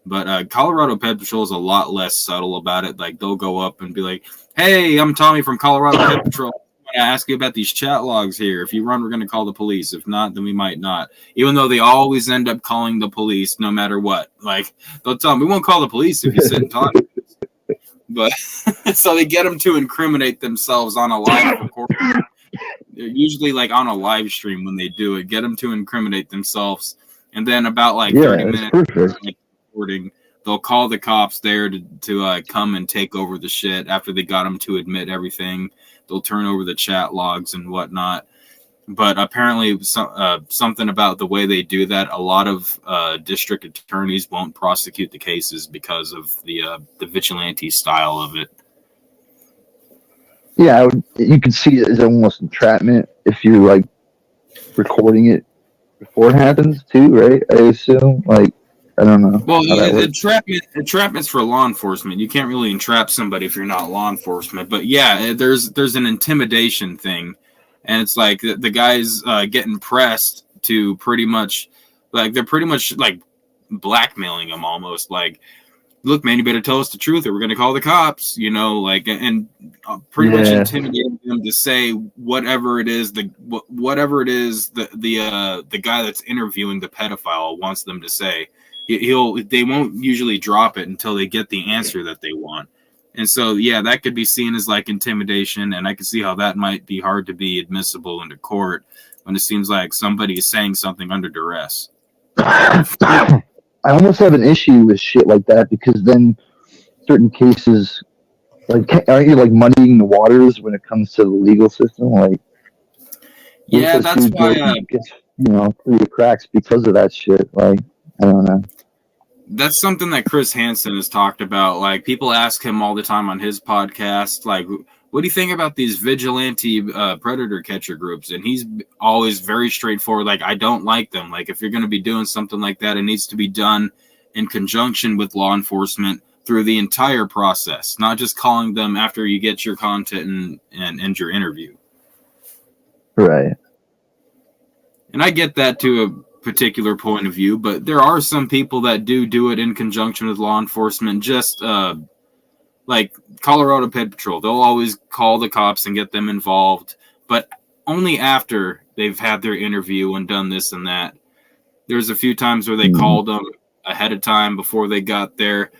But Colorado Pet Patrol is a lot less subtle about it. Like, they'll go up and be like, "Hey, I'm Tommy from Colorado Pet Patrol. I ask you about these chat logs here. If you run, we're going to call the police. If not, then we might not." Even though they always end up calling the police no matter what. Like, they'll tell them, "We won't call the police if you sit and talk." But so they get them to incriminate themselves on a live recording. Usually like on a live stream when they do it, get them to incriminate themselves. And then about like 30 minutes recording, they'll call the cops there to come and take over the shit after they got them to admit everything. They'll turn over the chat logs and whatnot. But apparently something about the way they do that, a lot of district attorneys won't prosecute the cases because of the vigilante style of it. Yeah, you can see it as almost entrapment if you're like recording it before it happens too, right? I assume. Like, I don't know. Well, entrapment's for law enforcement. You can't really entrap somebody if you're not law enforcement. But yeah, there's an intimidation thing. And it's like the guys getting pressed to pretty much, like, they're pretty much like blackmailing them almost. Like, look, man, you better tell us the truth or we're going to call the cops, you know, like, and pretty much intimidating them to say whatever it is, the guy that's interviewing the pedophile wants them to say. They won't usually drop it until they get the answer that they want. And so, yeah, that could be seen as like intimidation, and I can see how that might be hard to be admissible into court when it seems like somebody is saying something under duress. I almost have an issue with shit like that because then certain cases, like, aren't you like muddying the waters when it comes to the legal system? Like, yeah, that's why gets, through the cracks because of that shit. Like, I don't know. That's something that Chris Hansen has talked about. Like, people ask him all the time on his podcast, like, what do you think about these vigilante predator catcher groups? And he's always very straightforward. Like, I don't like them. Like, if you're going to be doing something like that, it needs to be done in conjunction with law enforcement through the entire process, not just calling them after you get your content and end your interview. Right. And I get that to a particular point of view, but there are some people that do it in conjunction with law enforcement. Just like Colorado Pet Patrol, they'll always call the cops and get them involved, but only after they've had their interview and done this and that. There's a few times where they called them ahead of time before they got there,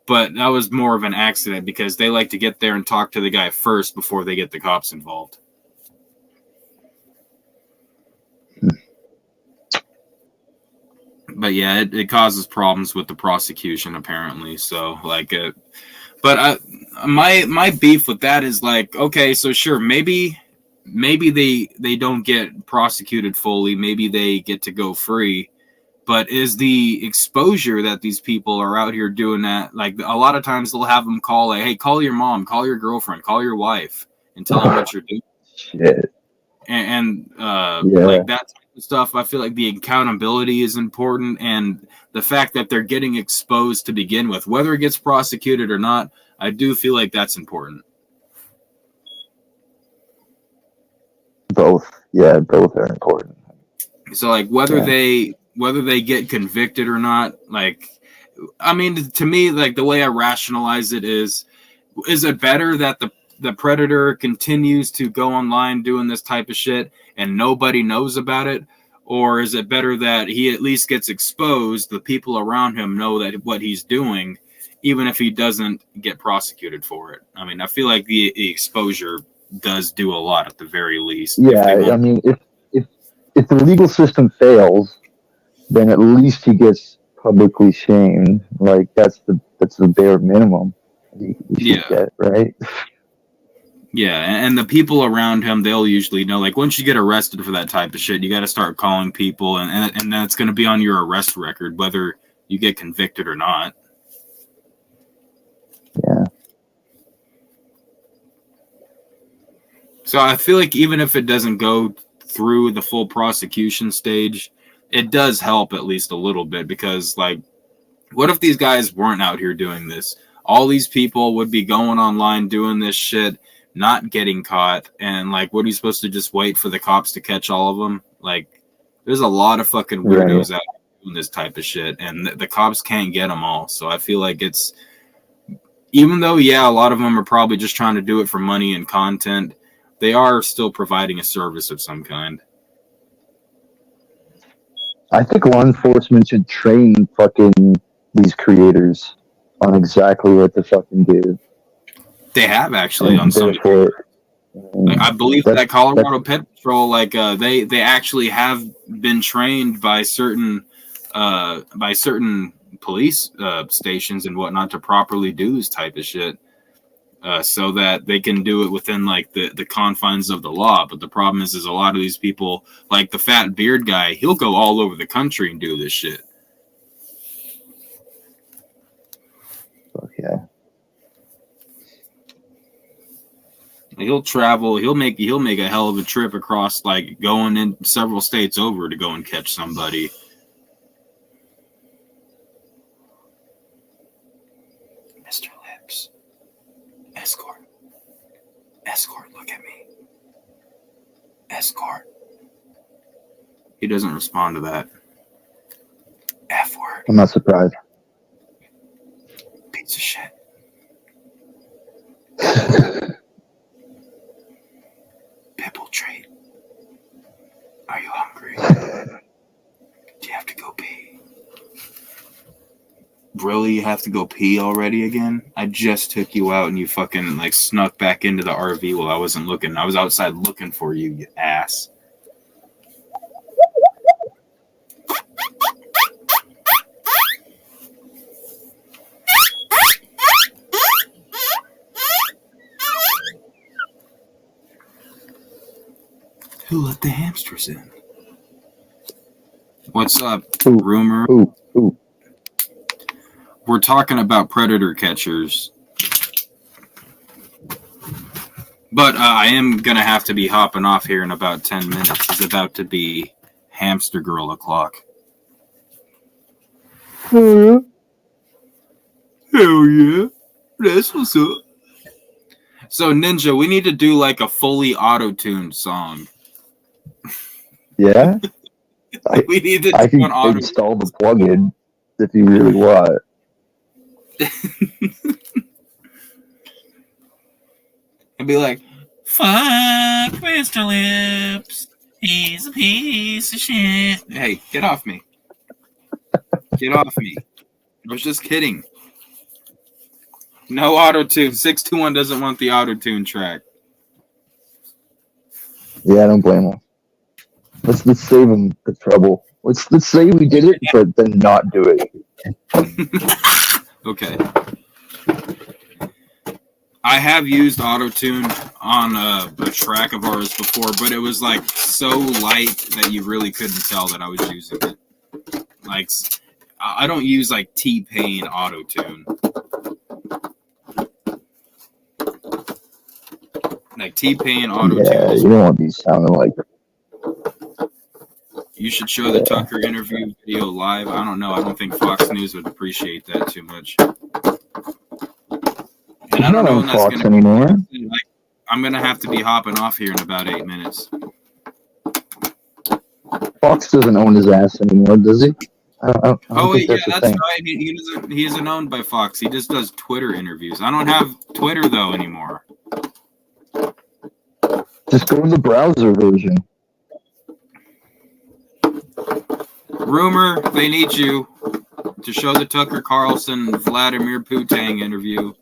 but that was more of an accident because they like to get there and talk to the guy first before they get the cops involved. But yeah, it causes problems with the prosecution apparently. So like, but my beef with that is like, okay, so sure, maybe they don't get prosecuted fully, maybe they get to go free, but is the exposure that these people are out here doing that? Like, a lot of times they'll have them call, like, hey, call your mom, call your girlfriend, call your wife, and tell them what you're doing. Shit. And like that type of stuff, I feel like the accountability is important, and the fact that they're getting exposed to begin with, whether it gets prosecuted or not, I do feel like that's important. Both are important. So like whether they get convicted or not, like, I mean, to me, like, the way I rationalize it is it better that the predator continues to go online doing this type of shit and nobody knows about it? Or is it better that he at least gets exposed, the people around him know that what he's doing, even if he doesn't get prosecuted for it? I mean, I feel like the exposure does do a lot at the very least. Yeah, I mean, if the legal system fails, then at least he gets publicly shamed. Like, that's the bare minimum he should get, right? Yeah, and the people around him, they'll usually know. Like, once you get arrested for that type of shit, you got to start calling people, and that's going to be on your arrest record, whether you get convicted or not. Yeah. So I feel like even if it doesn't go through the full prosecution stage, it does help at least a little bit, because like, what if these guys weren't out here doing this? All these people would be going online doing this shit, not getting caught, and like, what are you supposed to just wait for the cops to catch all of them? Like, there's a lot of fucking weirdos out doing this type of shit, and the cops can't get them all. So I feel like it's, even though, yeah, a lot of them are probably just trying to do it for money and content, they are still providing a service of some kind. I think law enforcement should train fucking these creators on exactly what to fucking do. They have actually on some. Like, I believe that Colorado Pet Patrol, like they actually have been trained by certain police stations and whatnot to properly do this type of shit, so that they can do it within like the confines of the law. But the problem is a lot of these people, like the fat beard guy, he'll go all over the country and do this shit. Yeah. He'll travel. He'll make a hell of a trip across, like going in several states over to go and catch somebody. Mr. Lips, escort, look at me, escort. He doesn't respond to that. F word. I'm not surprised. Piece of shit. Pipple treat. Are you hungry? Do you have to go pee? Really? You have to go pee already again? I just took you out and you fucking like snuck back into the RV while I wasn't looking. I was outside looking for you, you ass. Who let the hamsters in? What's up, Rumor? Ooh. We're talking about predator catchers. But I am going to have to be hopping off here in about 10 minutes. It's about to be hamster girl o'clock. Hell yeah. That's what's up. So, Ninja, we need to do like a fully auto-tuned song. Yeah? We need to I do can an auto. install the plugin if you really want. And be like, fuck Mr. Lips. He's a piece of shit. Hey, get off me. Get off me. I was just kidding. No auto-tune. 621 doesn't want the auto-tune track. Yeah, I don't blame him. Let's save him the trouble. Let's say we did it, but then not do it. Okay. I have used auto-tune on a track of ours before, but it was like so light that you really couldn't tell that I was using it. Like, I don't use like T-Pain auto-tune. Like T-Pain auto-tune. Yeah, you don't want to be sounding like. You should show the Tucker interview video live. I don't know. I don't think Fox News would appreciate that too much. And I don't know when that's Fox gonna anymore. Like, I'm gonna have to be hopping off here in about 8 minutes. Fox doesn't own his ass anymore, does he? I don't Oh think wait, yeah, that's a that's thing. right. He isn't owned by Fox. He just does Twitter interviews. I don't have Twitter though anymore. Just go to the browser version. Rumor, they need you to show the Tucker Carlson Vladimir Putin interview.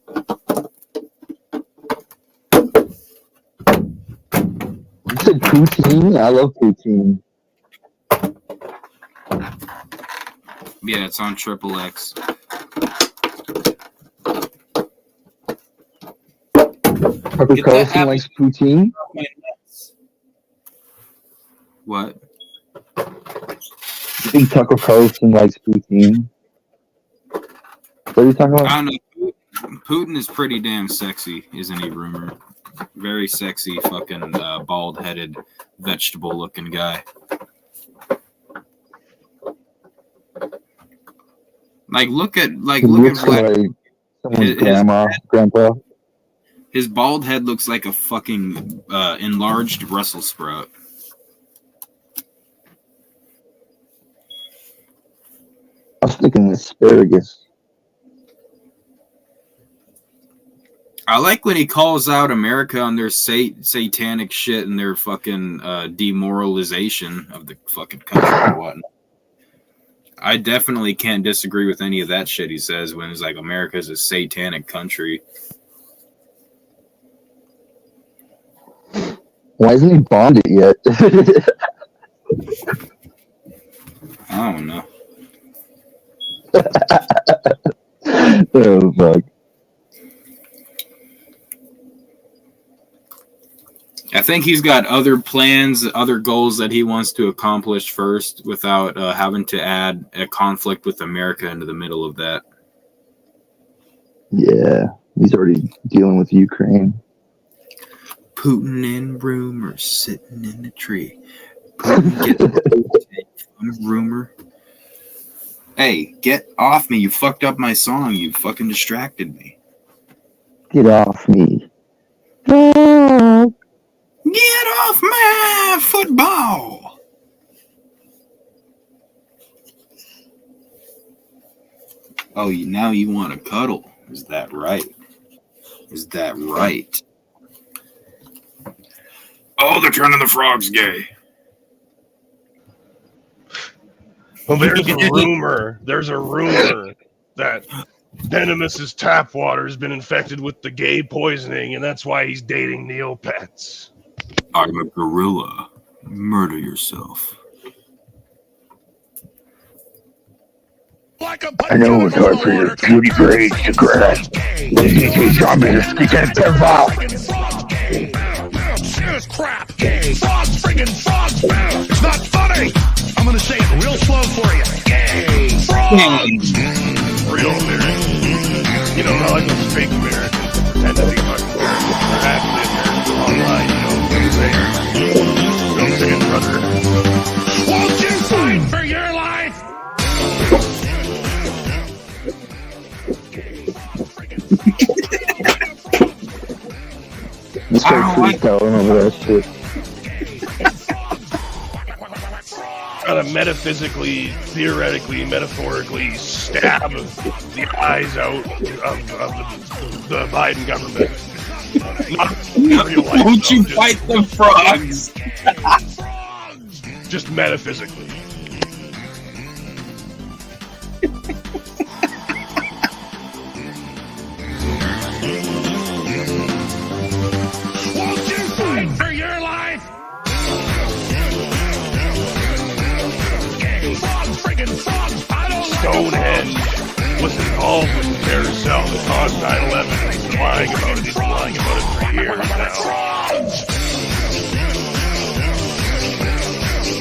You said poutine? I love poutine. Yeah, it's on XXX. Tucker Carlson likes poutine? What? You think Tucker Carlson likes poutine? What are you talking about? I don't know. Putin is pretty damn sexy, isn't he, Rumor? Very sexy, fucking bald-headed, vegetable-looking guy. Look at He looks Vlad. like someone's grandpa. His bald head looks like a fucking enlarged Brussels sprout. I was thinking asparagus. I like when he calls out America on their satanic shit and their fucking demoralization of the fucking country and whatnot. I definitely can't disagree with any of that shit he says when it's like America's a satanic country. Why hasn't he bombed it yet? I don't know. Oh, fuck. I think he's got other plans, other goals that he wants to accomplish first without having to add a conflict with America into the middle of that. Yeah, he's already dealing with Ukraine. Putin and Rumor sitting in the tree. Putin gets from Rumor. Hey, get off me. You fucked up my song. You fucking distracted me. Get off me. Get off my football. Oh, now you want to cuddle. Is that right? Is that right? Oh, they're turning the frogs gay. Well, there's a rumor that Venomous' tap water has been infected with the gay poisoning, and that's why he's dating Neopets. I'm a gorilla. Murder yourself. I know it's hard for your beauty grades to grasp. DJ Zombie to get them out. Shit is crap. Frogs, friggin' frogs. It's not funny. I'm gonna say it real slow for you. Frogs. Real American. You know, not like those fake Americans that pretend to be fucking actually Americans online. You know what I'm saying? Don't say it, brother. Won't you fight for your life? Let's start freestyling over that shit. Gotta metaphysically, theoretically, metaphorically stab the eyes out of the Biden government. Not in real life. Won't you fight the frogs? Just metaphysically. Won't you fight for your life? Frogs, friggin' frogs. I don't Stonehenge was involved with the terror cell that caused 9/11. He's been lying about it. He's been lying about it for years now. Frogs.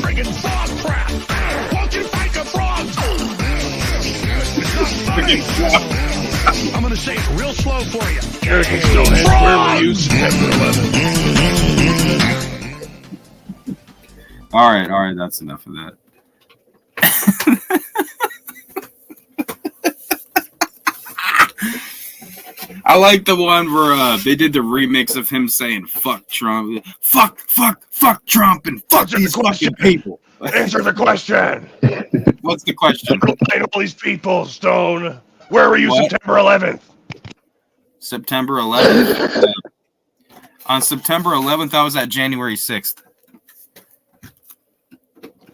Friggin' frog crap. Won't you fight the frogs? It's not funny. I'm gonna say it real slow for you. Eric and Stonehenge, where were you September 11th? All right, that's enough of that. I like the one where they did the remix of him saying "fuck Trump," "fuck Trump," and "fuck these fucking people." Answer the question. What's the question? Find all these people, Stone. Where were you What? September 11th? September 11th. On September 11th, I was at January 6th.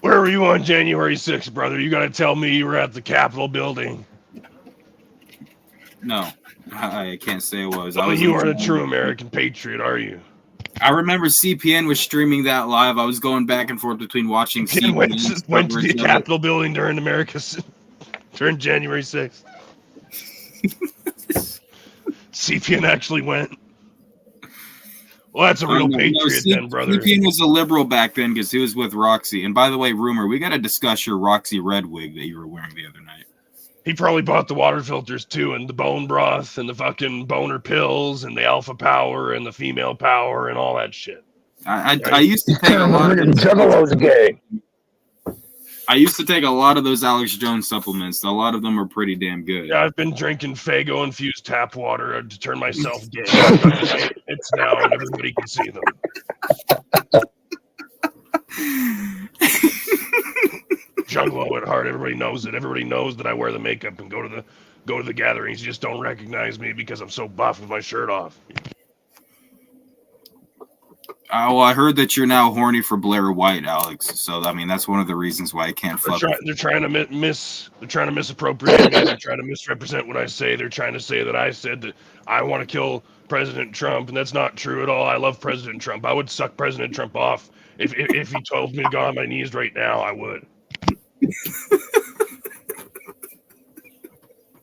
Where were you on January 6th, brother? You gotta tell me you were at the Capitol building. No, I can't say I was. Well, you aren't a true American patriot, are you? I remember CPN was streaming that live. I was going back and forth between watching CPN. Went to the Capitol building during during January 6th. CPN actually went. Well, that's a real patriot then, brother. CPN was a liberal back then because he was with Roxy. And by the way, Rumor, we got to discuss your Roxy red wig that you were wearing the other night. He probably bought the water filters too, and the bone broth, and the fucking boner pills, and the alpha power, and the female power, and all that shit. I used to take a lot of Juggalos gay. I used to take a lot of those Alex Jones supplements. A lot of them are pretty damn good. Yeah, I've been drinking Faygo infused tap water to turn myself gay. It's now, and everybody can see them. Juggalo at heart. Everybody knows it. Everybody knows that I wear the makeup and go to the gatherings. You just don't recognize me because I'm so buff with my shirt off. Well, I heard that you're now horny for Blair White, Alex. So I mean, that's one of the reasons why I can't fuck. They're trying to misappropriate me. They're trying to misrepresent what I say. They're trying to say that I said that I want to kill President Trump, and that's not true at all. I love President Trump. I would suck President Trump off if he told me to go on my knees right now. I would.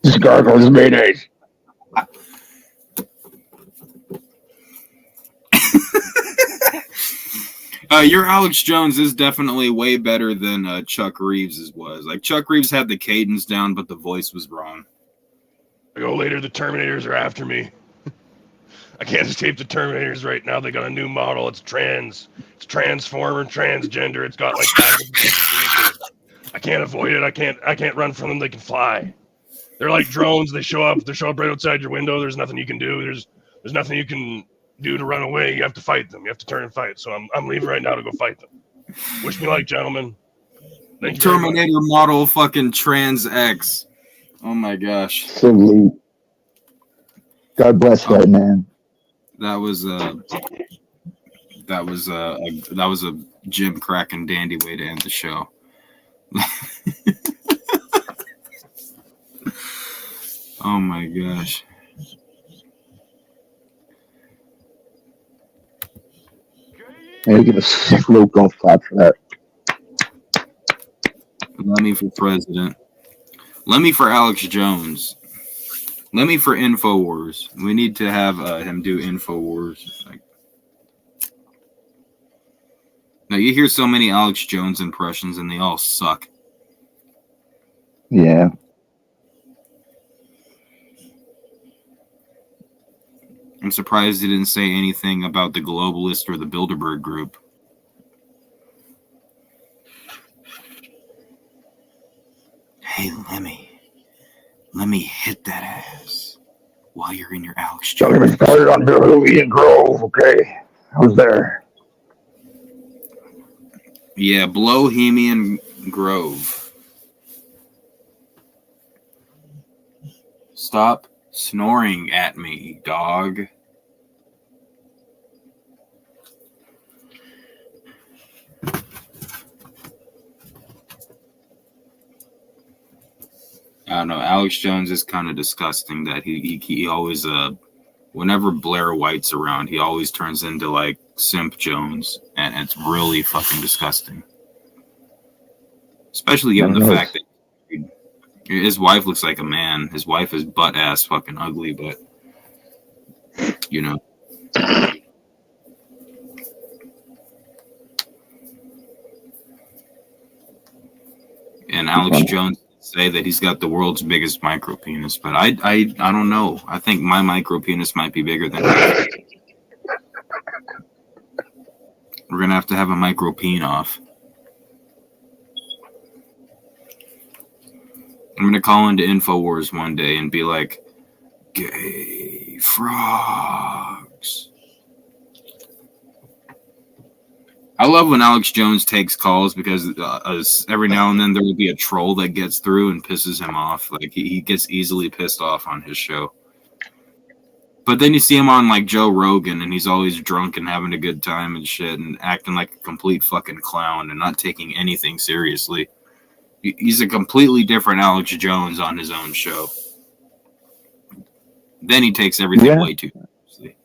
This gargoyle is mayonnaise. Your Alex Jones is definitely way better than Chuck Reeves's was. Like Chuck Reeves had the cadence down, but the voice was wrong. I go later. The Terminators are after me. I can't escape the Terminators right now. They got a new model. It's transformer, transgender. It's got like I can't avoid it. I can't run from them. They can fly. They're like drones. They show up right outside your window. There's nothing you can do. There's nothing you can do to run away. You have to fight them. You have to turn and fight. So I'm leaving right now to go fight them. Wish me luck, gentlemen. Thank you. Terminator model fucking Trans X. Oh my gosh. Salute. God bless that man. That was a Jim Crack and dandy way to end the show. Oh my gosh. I get a sick loop on flat for that. Lemmy for president. Lemmy for Alex Jones. Lemmy for InfoWars. We need to have him do InfoWars. Now you hear so many Alex Jones impressions and they all suck. Yeah. I'm surprised he didn't say anything about the Globalist or the Bilderberg Group. Hey, let me hit that ass while you're in your Alex Jones. Don't get me started on Bohemian Grove, okay? I was there. Yeah, Bohemian Grove. Stop snoring at me, dog. I don't know. Alex Jones is kind of disgusting that he always whenever Blair White's around, he always turns into like Simp Jones, and it's really fucking disgusting. Especially given the fact that his wife looks like a man. His wife is butt ass fucking ugly, but you know. And Alex Jones say that he's got the world's biggest micro penis, but I don't know. I think my micro penis might be bigger than his. We're gonna have a micro peen off. I'm gonna call into InfoWars one day and be like, "Gay frogs." I love when Alex Jones takes calls because every now and then there will be a troll that gets through and pisses him off. Like he gets easily pissed off on his show. But then you see him on like Joe Rogan and he's always drunk and having a good time and shit and acting like a complete fucking clown and not taking anything seriously. He's a completely different Alex Jones on his own show. Then he takes everything way too seriously.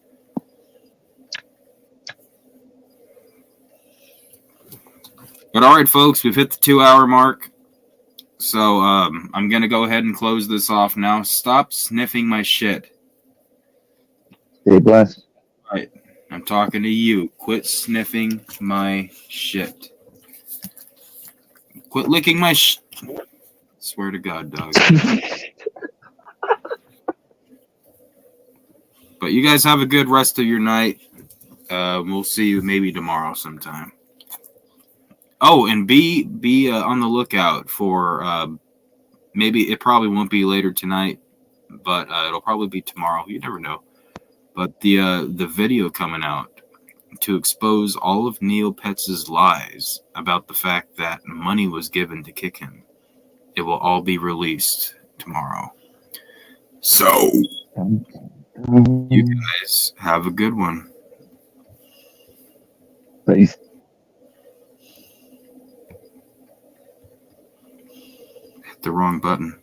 But all right, folks, we've hit the 2-hour mark. So I'm going to go ahead and close this off now. Stop sniffing my shit. Stay blessed. All right. I'm talking to you. Quit sniffing my shit. Quit licking my Swear to God, dog. But you guys have a good rest of your night. We'll see you maybe tomorrow sometime. Oh, and be on the lookout for maybe it probably won't be later tonight, but it'll probably be tomorrow. You never know. But the video coming out to expose all of Neopets' lies about the fact that money was given to kick him. It will all be released tomorrow. So you guys have a good one. Peace. Hit the wrong button.